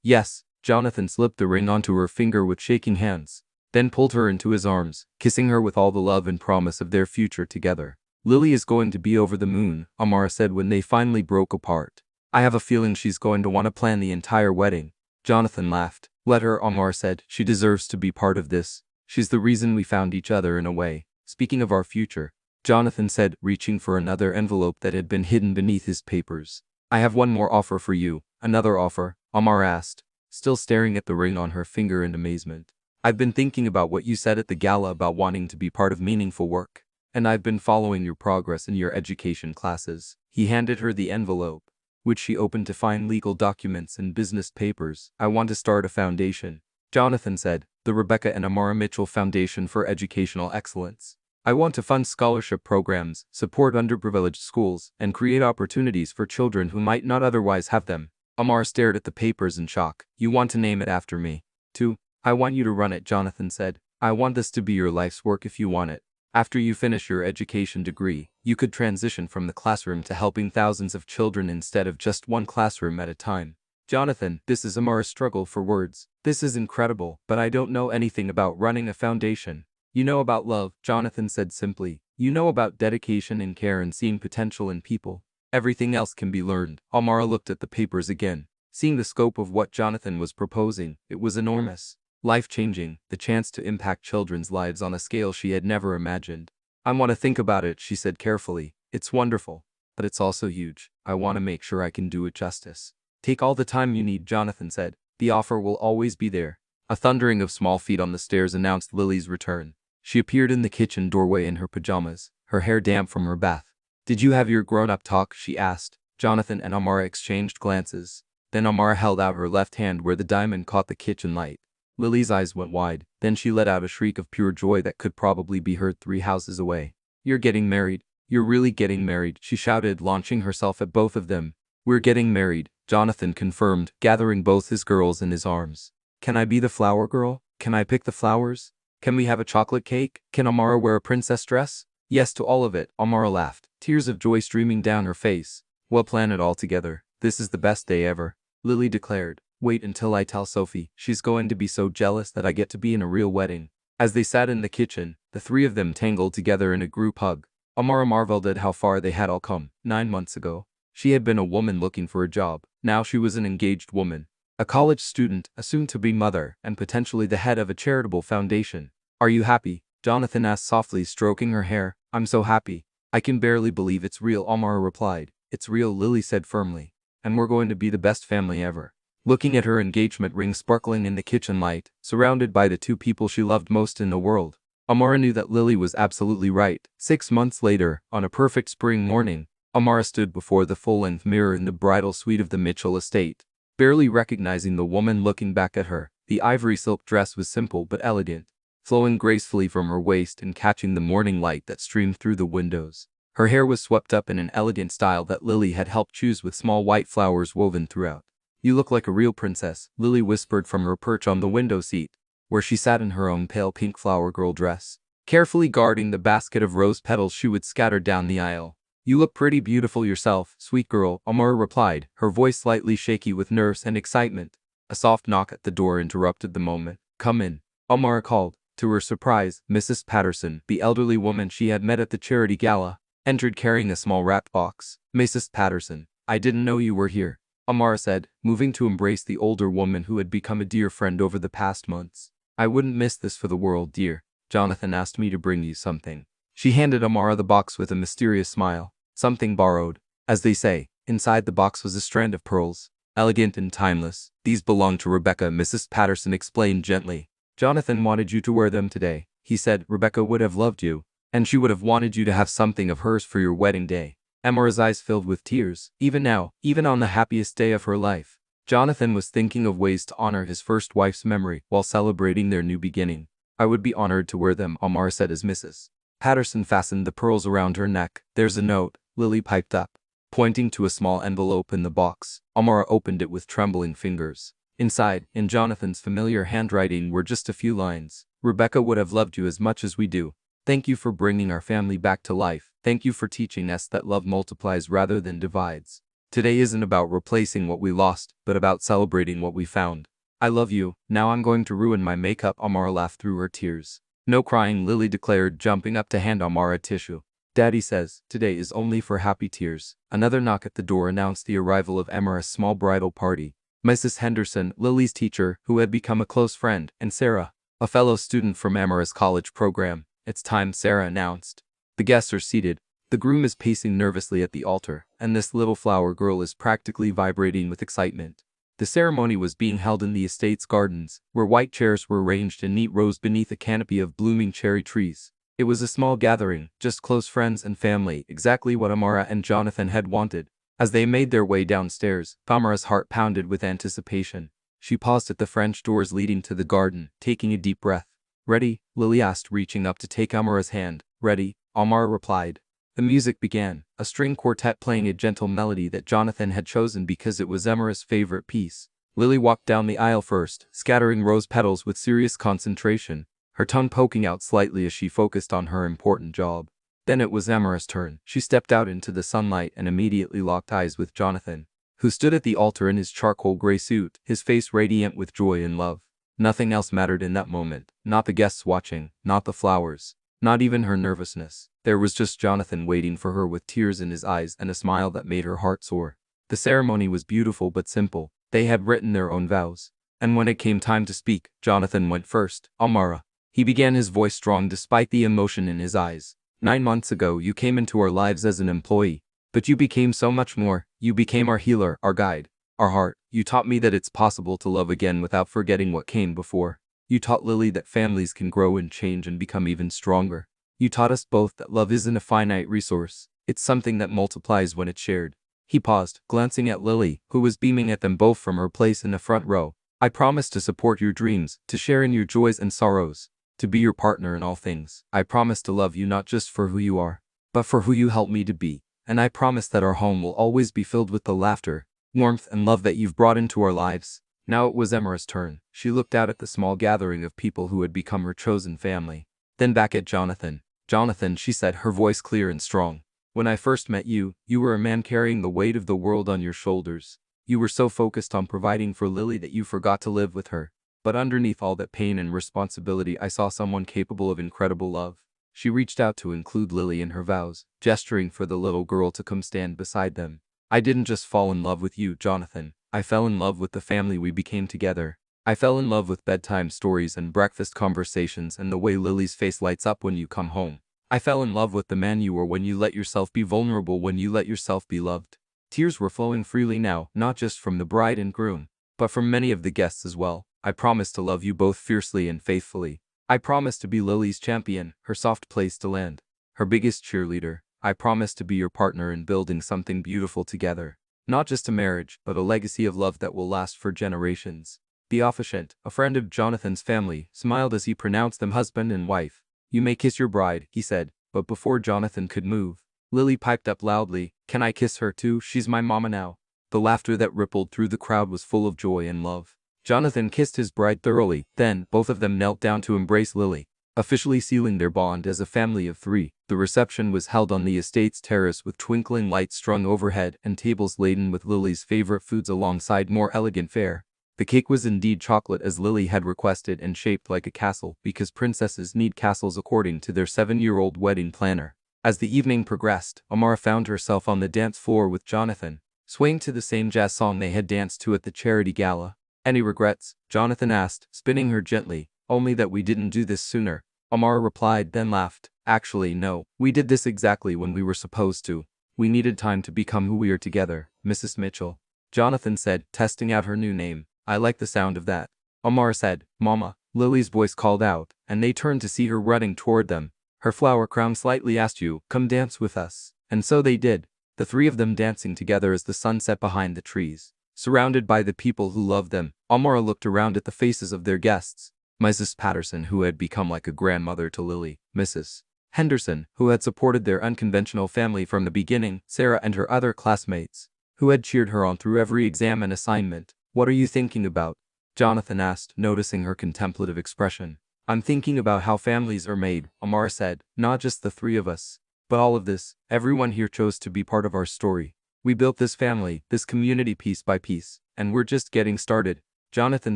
yes." Jonathan slipped the ring onto her finger with shaking hands, then pulled her into his arms, kissing her with all the love and promise of their future together. "Lily is going to be over the moon," Amara said when they finally broke apart. "I have a feeling she's going to want to plan the entire wedding." Jonathan laughed. "Let her," Amara said. "She deserves to be part of this. She's the reason we found each other in a way." "Speaking of our future," Jonathan said, reaching for another envelope that had been hidden beneath his papers. "I have one more offer for you." "Another offer?" Amara asked, still staring at the ring on her finger in amazement. "I've been thinking about what you said at the gala about wanting to be part of meaningful work, and I've been following your progress in your education classes." He handed her the envelope, which she opened to find legal documents and business papers. "I want to start a foundation," Jonathan said, "the Rebecca and Amara Mitchell Foundation for Educational Excellence. I want to fund scholarship programs, support underprivileged schools, and create opportunities for children who might not otherwise have them." Amara stared at the papers in shock. "You want to name it after me, too?" "I want you to run it," Jonathan said. "I want this to be your life's work if you want it. After you finish your education degree, you could transition from the classroom to helping thousands of children instead of just one classroom at a time." "Jonathan," this is Amara's struggle for words. "This is incredible, but I don't know anything about running a foundation." "You know about love," Jonathan said simply. "You know about dedication and care and seeing potential in people. Everything else can be learned." Amara looked at the papers again. Seeing the scope of what Jonathan was proposing, it was enormous. Life-changing, the chance to impact children's lives on a scale she had never imagined. "I want to think about it," she said carefully. "It's wonderful, but it's also huge. I want to make sure I can do it justice." "Take all the time you need," Jonathan said. "The offer will always be there." A thundering of small feet on the stairs announced Lily's return. She appeared in the kitchen doorway in her pajamas, her hair damp from her bath. "Did you have your grown-up talk?" she asked. Jonathan and Amara exchanged glances. Then Amara held out her left hand where the diamond caught the kitchen light. Lily's eyes went wide, then she let out a shriek of pure joy that could probably be heard 3 houses away. "You're getting married. You're really getting married," she shouted, launching herself at both of them. "We're getting married," Jonathan confirmed, gathering both his girls in his arms. "Can I be the flower girl? Can I pick the flowers? Can we have a chocolate cake? Can Amara wear a princess dress?" "Yes to all of it," Amara laughed, tears of joy streaming down her face. "We'll plan it all together. This is the best day ever," Lily declared. "Wait until I tell Sophie. She's going to be so jealous that I get to be in a real wedding." As they sat in the kitchen, the 3 of them tangled together in a group hug. Amara marveled at how far they had all come. 9 months ago, she had been a woman looking for a job. Now she was an engaged woman, a college student, a soon-to-be mother, and potentially the head of a charitable foundation. "Are you happy?" Jonathan asked softly, stroking her hair. "I'm so happy. I can barely believe it's real," Amara replied. "It's real," Lily said firmly. "And we're going to be the best family ever." Looking at her engagement ring sparkling in the kitchen light, surrounded by the 2 people she loved most in the world, Amara knew that Lily was absolutely right. 6 months later, on a perfect spring morning, Amara stood before the full-length mirror in the bridal suite of the Mitchell estate, barely recognizing the woman looking back at her. The ivory silk dress was simple but elegant, flowing gracefully from her waist and catching the morning light that streamed through the windows. Her hair was swept up in an elegant style that Lily had helped choose with small white flowers woven throughout. "You look like a real princess," Lily whispered from her perch on the window seat, where she sat in her own pale pink flower girl dress, carefully guarding the basket of rose petals she would scatter down the aisle. "You look pretty beautiful yourself, sweet girl," Amara replied, her voice slightly shaky with nerves and excitement. A soft knock at the door interrupted the moment. "Come in," Amara called. To her surprise, Mrs. Patterson, the elderly woman she had met at the charity gala, entered carrying a small wrapped box. "Mrs. Patterson, I didn't know you were here," Amara said, moving to embrace the older woman who had become a dear friend over the past months. "I wouldn't miss this for the world, dear. Jonathan asked me to bring you something." She handed Amara the box with a mysterious smile. "Something borrowed, as they say." Inside the box was a strand of pearls, elegant and timeless. "These belong to Rebecca," Mrs. Patterson explained gently. "Jonathan wanted you to wear them today. He said Rebecca would have loved you, and she would have wanted you to have something of hers for your wedding day." Amara's eyes filled with tears. Even now, even on the happiest day of her life, Jonathan was thinking of ways to honor his first wife's memory while celebrating their new beginning. "I would be honored to wear them," Amara said as Mrs. Patterson fastened the pearls around her neck. "There's a note," Lily piped up, pointing to a small envelope in the box. Amara opened it with trembling fingers. Inside, in Jonathan's familiar handwriting, were just a few lines. "Rebecca would have loved you as much as we do. Thank you for bringing our family back to life. Thank you for teaching us that love multiplies rather than divides. Today isn't about replacing what we lost, but about celebrating what we found. I love you. Now I'm going to ruin my makeup." Amara laughed through her tears. "No crying," Lily declared, jumping up to hand Amara a tissue. "Daddy says today is only for happy tears." Another knock at the door announced the arrival of Amara's small bridal party. Mrs. Henderson, Lily's teacher, who had become a close friend, and Sarah, a fellow student from Amara's college program. "It's time," Sarah announced. "The guests are seated. The groom is pacing nervously at the altar, and this little flower girl is practically vibrating with excitement." The ceremony was being held in the estate's gardens, where white chairs were arranged in neat rows beneath a canopy of blooming cherry trees. It was a small gathering, just close friends and family, exactly what Amara and Jonathan had wanted. As they made their way downstairs, Amara's heart pounded with anticipation. She paused at the French doors leading to the garden, taking a deep breath. "Ready?" Lily asked, reaching up to take Amara's hand. "Ready," Amara replied. The music began, a string quartet playing a gentle melody that Jonathan had chosen because it was Amara's favorite piece. Lily walked down the aisle first, scattering rose petals with serious concentration, her tongue poking out slightly as she focused on her important job. Then it was Amara's turn. She stepped out into the sunlight and immediately locked eyes with Jonathan, who stood at the altar in his charcoal gray suit, his face radiant with joy and love. Nothing else mattered in that moment, not the guests watching, not the flowers, not even her nervousness. There was just Jonathan waiting for her with tears in his eyes and a smile that made her heart soar. The ceremony was beautiful but simple. They had written their own vows. And when it came time to speak, Jonathan went first. "Amara," he began, his voice strong despite the emotion in his eyes. "9 months ago you came into our lives as an employee, but you became so much more. You became our healer, our guide, our heart. You taught me that it's possible to love again without forgetting what came before. You taught Lily that families can grow and change and become even stronger. You taught us both that love isn't a finite resource, it's something that multiplies when it's shared." He paused, glancing at Lily, who was beaming at them both from her place in the front row. "I promise to support your dreams, to share in your joys and sorrows, to be your partner in all things. I promise to love you not just for who you are, but for who you helped me to be. And I promise that our home will always be filled with the laughter, warmth, and love that you've brought into our lives." Now it was Amara's turn. She looked out at the small gathering of people who had become her chosen family. Then back at Jonathan. "Jonathan," she said, her voice clear and strong. "When I first met you, you were a man carrying the weight of the world on your shoulders. You were so focused on providing for Lily that you forgot to live with her. But underneath all that pain and responsibility, I saw someone capable of incredible love." She reached out to include Lily in her vows, gesturing for the little girl to come stand beside them. "I didn't just fall in love with you, Jonathan. I fell in love with the family we became together. I fell in love with bedtime stories and breakfast conversations and the way Lily's face lights up when you come home. I fell in love with the man you were when you let yourself be vulnerable, when you let yourself be loved." Tears were flowing freely now, not just from the bride and groom, but from many of the guests as well. "I promise to love you both fiercely and faithfully. I promise to be Lily's champion, her soft place to land, her biggest cheerleader. I promise to be your partner in building something beautiful together. Not just a marriage, but a legacy of love that will last for generations." The officiant, a friend of Jonathan's family, smiled as he pronounced them husband and wife. "You may kiss your bride," he said, but before Jonathan could move, Lily piped up loudly, "Can I kiss her too? She's my mama now." The laughter that rippled through the crowd was full of joy and love. Jonathan kissed his bride thoroughly, then both of them knelt down to embrace Lily, officially sealing their bond as a family of 3. The reception was held on the estate's terrace with twinkling lights strung overhead and tables laden with Lily's favorite foods alongside more elegant fare. The cake was indeed chocolate as Lily had requested and shaped like a castle because princesses need castles according to their 7-year-old wedding planner. As the evening progressed, Amara found herself on the dance floor with Jonathan, swaying to the same jazz song they had danced to at the charity gala. "Any regrets?" Jonathan asked, spinning her gently. "Only that we didn't do this sooner," Amara replied, then laughed. "Actually, no. We did this exactly when we were supposed to. We needed time to become who we are together, Mrs. Mitchell." Jonathan said, testing out her new name. "I like the sound of that." Amara said, "Mama," Lily's voice called out, and they turned to see her running toward them. Her flower crown slightly asked, "You, come dance with us." And so they did, the 3 of them dancing together as the sun set behind the trees. Surrounded by the people who loved them, Amara looked around at the faces of their guests. Mrs. Patterson, who had become like a grandmother to Lily, Mrs. Henderson, who had supported their unconventional family from the beginning, Sarah and her other classmates, who had cheered her on through every exam and assignment. "What are you thinking about?" Jonathan asked, noticing her contemplative expression. I'm thinking about how families are made, Amara said. Not just the three of us, but all of this. Everyone here chose to be part of our story. We built this family, this community piece by piece, and we're just getting started, Jonathan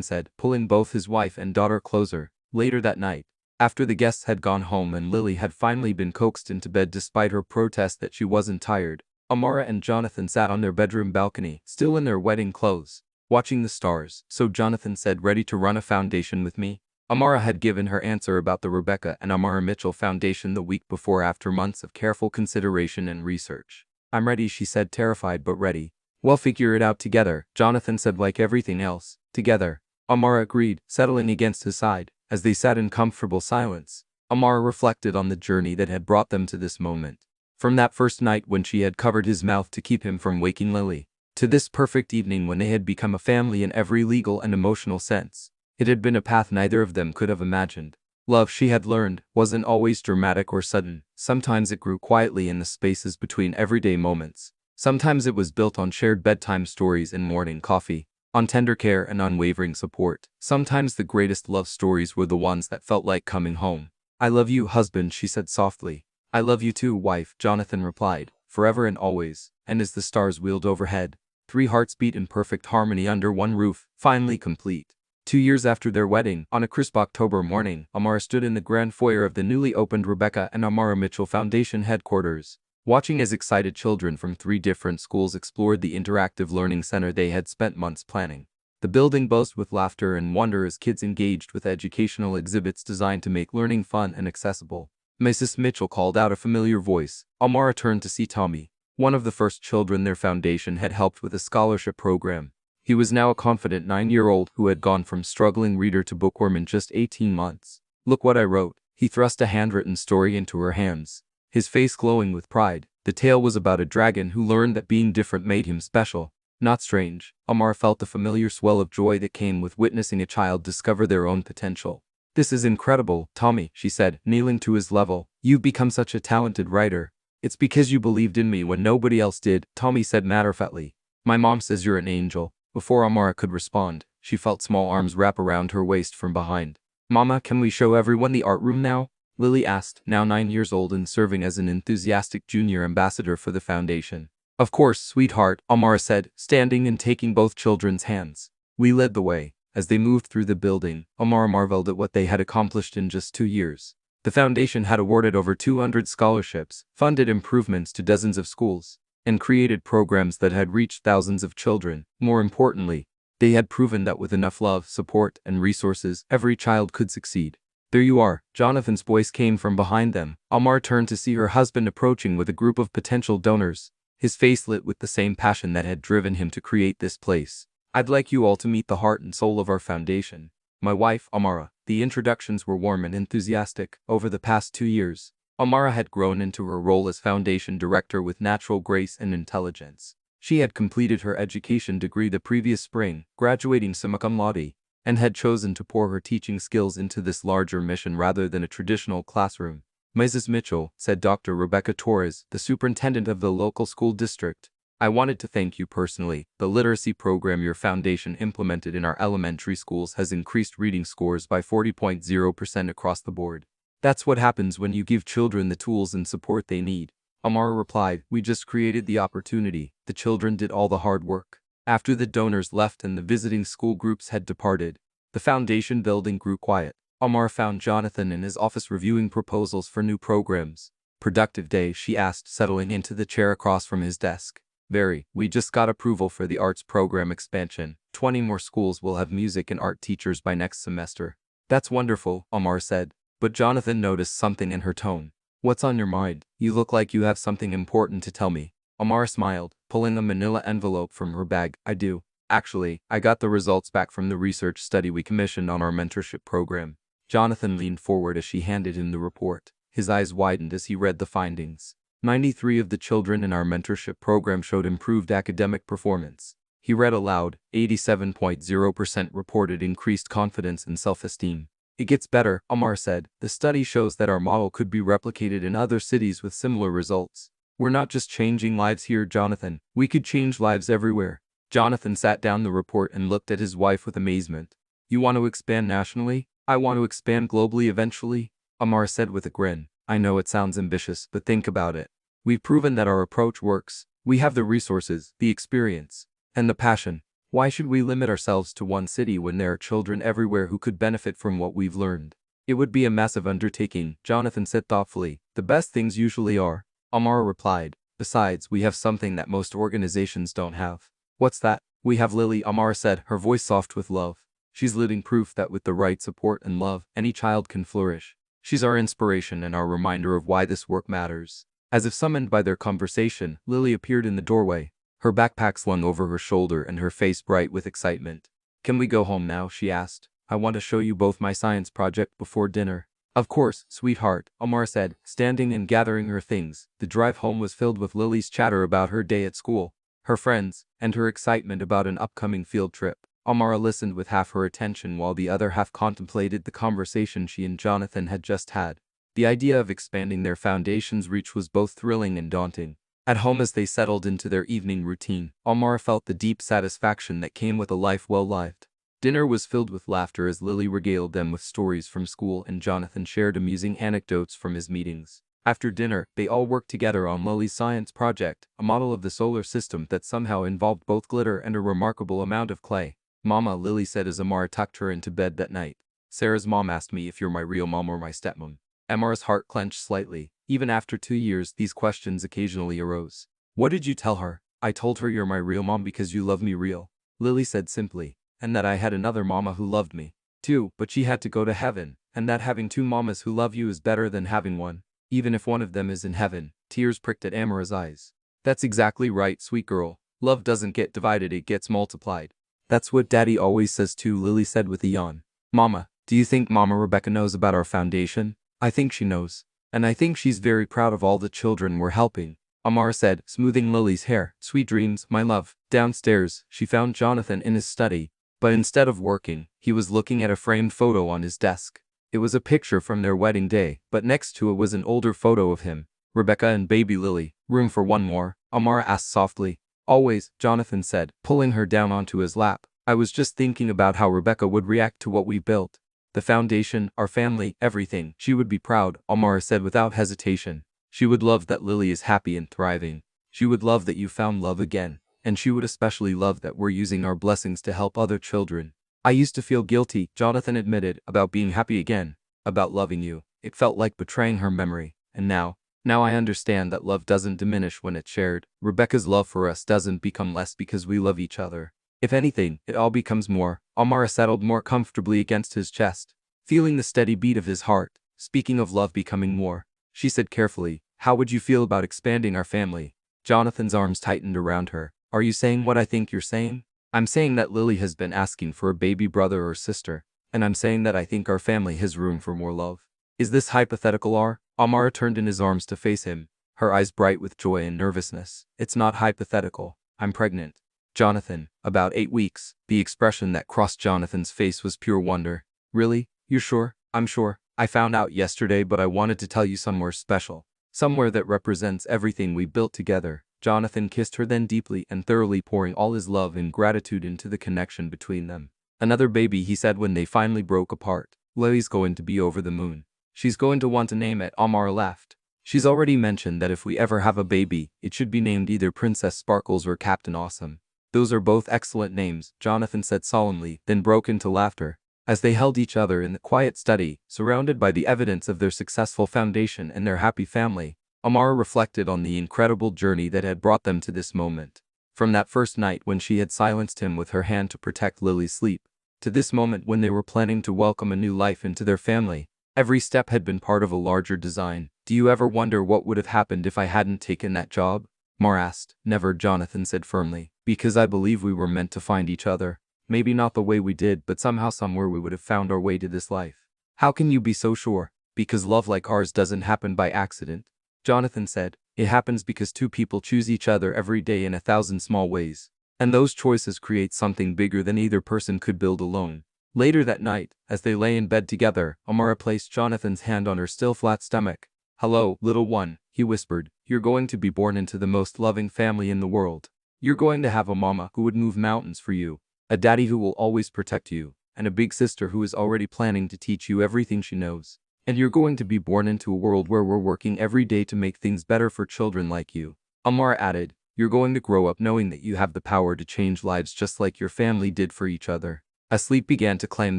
said, pulling both his wife and daughter closer. Later that night, after the guests had gone home and Lily had finally been coaxed into bed despite her protest that she wasn't tired, Amara and Jonathan sat on their bedroom balcony, still in their wedding clothes, watching the stars. So Jonathan said, ready to run a foundation with me? Amara had given her answer about the Rebecca and Amara Mitchell Foundation the week before after months of careful consideration and research. I'm ready, she said, terrified but ready. We'll figure it out together, Jonathan said, like everything else. Together, Amara agreed, settling against his side. As they sat in comfortable silence, Amara reflected on the journey that had brought them to this moment. From that first night when she had covered his mouth to keep him from waking Lily, to this perfect evening when they had become a family in every legal and emotional sense. It had been a path neither of them could have imagined. Love, she had learned, wasn't always dramatic or sudden. Sometimes it grew quietly in the spaces between everyday moments. Sometimes it was built on shared bedtime stories and morning coffee, on tender care and unwavering support. Sometimes the greatest love stories were the ones that felt like coming home. I love you, husband, she said softly. I love you too, wife, Jonathan replied, forever and always. And as the stars wheeled overhead, three hearts beat in perfect harmony under one roof, finally complete. 2 years after their wedding, on a crisp October morning, Amara stood in the grand foyer of the newly opened Rebecca and Amara Mitchell Foundation headquarters, watching as excited children from 3 different schools explored the interactive learning center they had spent months planning. The building buzzed with laughter and wonder as kids engaged with educational exhibits designed to make learning fun and accessible. Mrs. Mitchell called out a familiar voice. Amara turned to see Tommy, one of the first children their foundation had helped with a scholarship program. He was now a confident 9-year-old who had gone from struggling reader to bookworm in just 18 months. Look what I wrote. He thrust a handwritten story into her hands, his face glowing with pride. The tale was about a dragon who learned that being different made him special, not strange. Amara felt the familiar swell of joy that came with witnessing a child discover their own potential. This is incredible, Tommy, she said, kneeling to his level. You've become such a talented writer. It's because you believed in me when nobody else did, Tommy said matter-of-factly. My mom says you're an angel. Before Amara could respond, she felt small arms wrap around her waist from behind. Mama, can we show everyone the art room now? Lily asked, now 9 years old and serving as an enthusiastic junior ambassador for the foundation. Of course, sweetheart, Amara said, standing and taking both children's hands. We led the way. As they moved through the building, Amara marveled at what they had accomplished in just 2 years. The foundation had awarded over 200 scholarships, funded improvements to dozens of schools, and created programs that had reached thousands of children. More importantly, they had proven that with enough love, support, and resources, every child could succeed. There you are, Jonathan's voice came from behind them. Amara turned to see her husband approaching with a group of potential donors, his face lit with the same passion that had driven him to create this place. I'd like you all to meet the heart and soul of our foundation. My wife, Amara. The introductions were warm and enthusiastic. Over the past 2 years, Amara had grown into her role as foundation director with natural grace and intelligence. She had completed her education degree the previous spring, graduating summa cum laude, and had chosen to pour her teaching skills into this larger mission rather than a traditional classroom. Mrs. Mitchell, said Dr. Rebecca Torres, the superintendent of the local school district, I wanted to thank you personally. The literacy program your foundation implemented in our elementary schools has increased reading scores by 40.0% across the board. That's what happens when you give children the tools and support they need. Amara replied, we just created the opportunity. The children did all the hard work. After the donors left and the visiting school groups had departed, the foundation building grew quiet. Amara found Jonathan in his office reviewing proposals for new programs. Productive day, she asked, settling into the chair across from his desk. Very. We just got approval for the arts program expansion. 20 more schools will have music and art teachers by next semester. That's wonderful, Amara said. But Jonathan noticed something in her tone. What's on your mind? You look like you have something important to tell me. Amara smiled, pulling a manila envelope from her bag. I do. Actually, I got the results back from the research study we commissioned on our mentorship program. Jonathan leaned forward as she handed him the report. His eyes widened as he read the findings. 93 of the children in our mentorship program showed improved academic performance. He read aloud, 87.0% reported increased confidence and self-esteem. It gets better, Amar said. The study shows that our model could be replicated in other cities with similar results. We're not just changing lives here, Jonathan. We could change lives everywhere. Jonathan sat down the report and looked at his wife with amazement. You want to expand nationally? I want to expand globally eventually, Amara said with a grin. I know it sounds ambitious, but think about it. We've proven that our approach works. We have the resources, the experience, and the passion. Why should we limit ourselves to one city when there are children everywhere who could benefit from what we've learned? It would be a massive undertaking, Jonathan said thoughtfully. The best things usually are, Amara replied. Besides, we have something that most organizations don't have. What's that? We have Lily, Amara said, her voice soft with love. She's living proof that with the right support and love, any child can flourish. She's our inspiration and our reminder of why this work matters. As if summoned by their conversation, Lily appeared in the doorway, her backpack slung over her shoulder and her face bright with excitement. Can we go home now? She asked. I want to show you both my science project before dinner. Of course, sweetheart, Amara said, standing and gathering her things. The drive home was filled with Lily's chatter about her day at school, her friends, and her excitement about an upcoming field trip. Amara listened with half her attention while the other half contemplated the conversation she and Jonathan had just had. The idea of expanding their foundation's reach was both thrilling and daunting. At home, as they settled into their evening routine, Amara felt the deep satisfaction that came with a life well lived. Dinner was filled with laughter as Lily regaled them with stories from school and Jonathan shared amusing anecdotes from his meetings. After dinner, they all worked together on Lily's science project, a model of the solar system that somehow involved both glitter and a remarkable amount of clay. Mama, Lily said as Amara tucked her into bed that night. Sarah's mom asked me if you're my real mom or my stepmom. Amara's heart clenched slightly. Even after 2 years, these questions occasionally arose. What did you tell her? I told her you're my real mom because you love me real, Lily said simply, and that I had another mama who loved me, too, but she had to go to heaven, and that having 2 mamas who love you is better than having one, even if one of them is in heaven. Tears pricked at Amara's eyes. That's exactly right, sweet girl. Love doesn't get divided, it gets multiplied. That's what Daddy always says too, Lily said with a yawn. Mama, do you think Mama Rebecca knows about our foundation? I think she knows. And I think she's very proud of all the children we're helping, Amara said, smoothing Lily's hair. Sweet dreams, my love. Downstairs, she found Jonathan in his study, but instead of working, he was looking at a framed photo on his desk. It was a picture from their wedding day, but next to it was an older photo of him, Rebecca and baby Lily. Room for one more? Amara asked softly. Always, Jonathan said, pulling her down onto his lap. I was just thinking about how Rebecca would react to what we built. The foundation, our family, everything. She would be proud, Amara said without hesitation. She would love that Lily is happy and thriving. She would love that you found love again. And she would especially love that we're using our blessings to help other children. I used to feel guilty, Jonathan admitted, about being happy again, about loving you. It felt like betraying her memory. And now I understand that love doesn't diminish when it's shared. Rebecca's love for us doesn't become less because we love each other. If anything, it all becomes more. Amara settled more comfortably against his chest, feeling the steady beat of his heart. Speaking of love becoming more, she said carefully, how would you feel about expanding our family? Jonathan's arms tightened around her. Are you saying what I think you're saying? I'm saying that Lily has been asking for a baby brother or sister, and I'm saying that I think our family has room for more love. Is this hypothetical, R? Amara turned in his arms to face him, her eyes bright with joy and nervousness. It's not hypothetical. I'm pregnant. Jonathan, about 8 weeks. The expression that crossed Jonathan's face was pure wonder. Really? You're sure? I'm sure. I found out yesterday, but I wanted to tell you somewhere special. Somewhere that represents everything we built together. Jonathan kissed her then deeply and thoroughly, pouring all his love and gratitude into the connection between them. Another baby, he said when they finally broke apart. Lily's going to be over the moon. She's going to want to name it, Amara laughed. She's already mentioned that if we ever have a baby, it should be named either Princess Sparkles or Captain Awesome. Those are both excellent names, Jonathan said solemnly, then broke into laughter. As they held each other in the quiet study, surrounded by the evidence of their successful foundation and their happy family, Amara reflected on the incredible journey that had brought them to this moment. From that first night when she had silenced him with her hand to protect Lily's sleep, to this moment when they were planning to welcome a new life into their family, every step had been part of a larger design. Do you ever wonder what would have happened if I hadn't taken that job? Amara asked. Never, Jonathan said firmly, because I believe we were meant to find each other. Maybe not the way we did, but somehow somewhere we would have found our way to this life. How can you be so sure? Because love like ours doesn't happen by accident, Jonathan said. It happens because 2 people choose each other every day in 1,000 small ways. And those choices create something bigger than either person could build alone. Later that night, as they lay in bed together, Amara placed Jonathan's hand on her still flat stomach. Hello, little one, he whispered. You're going to be born into the most loving family in the world. You're going to have a mama who would move mountains for you, a daddy who will always protect you, and a big sister who is already planning to teach you everything she knows. And you're going to be born into a world where we're working every day to make things better for children like you. Amar added, you're going to grow up knowing that you have the power to change lives just like your family did for each other. As sleep began to claim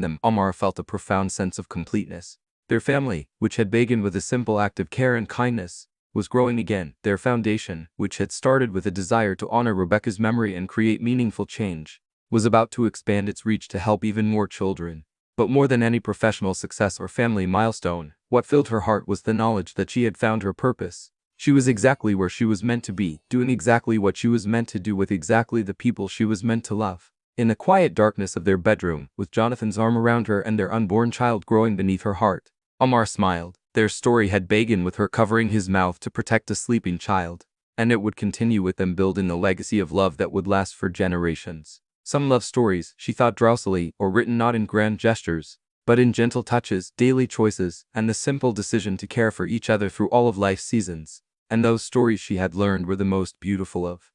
them, Amar felt a profound sense of completeness. Their family, which had begun with a simple act of care and kindness, was growing again. Their foundation, which had started with a desire to honor Rebecca's memory and create meaningful change, was about to expand its reach to help even more children. But more than any professional success or family milestone, what filled her heart was the knowledge that she had found her purpose. She was exactly where she was meant to be, doing exactly what she was meant to do with exactly the people she was meant to love. In the quiet darkness of their bedroom, with Jonathan's arm around her and their unborn child growing beneath her heart, Amar smiled. Their story had begun with her covering his mouth to protect a sleeping child, and it would continue with them building a legacy of love that would last for generations. Some love stories, she thought drowsily, or written not in grand gestures, but in gentle touches, daily choices, and the simple decision to care for each other through all of life's seasons. And those stories she had learned were the most beautiful of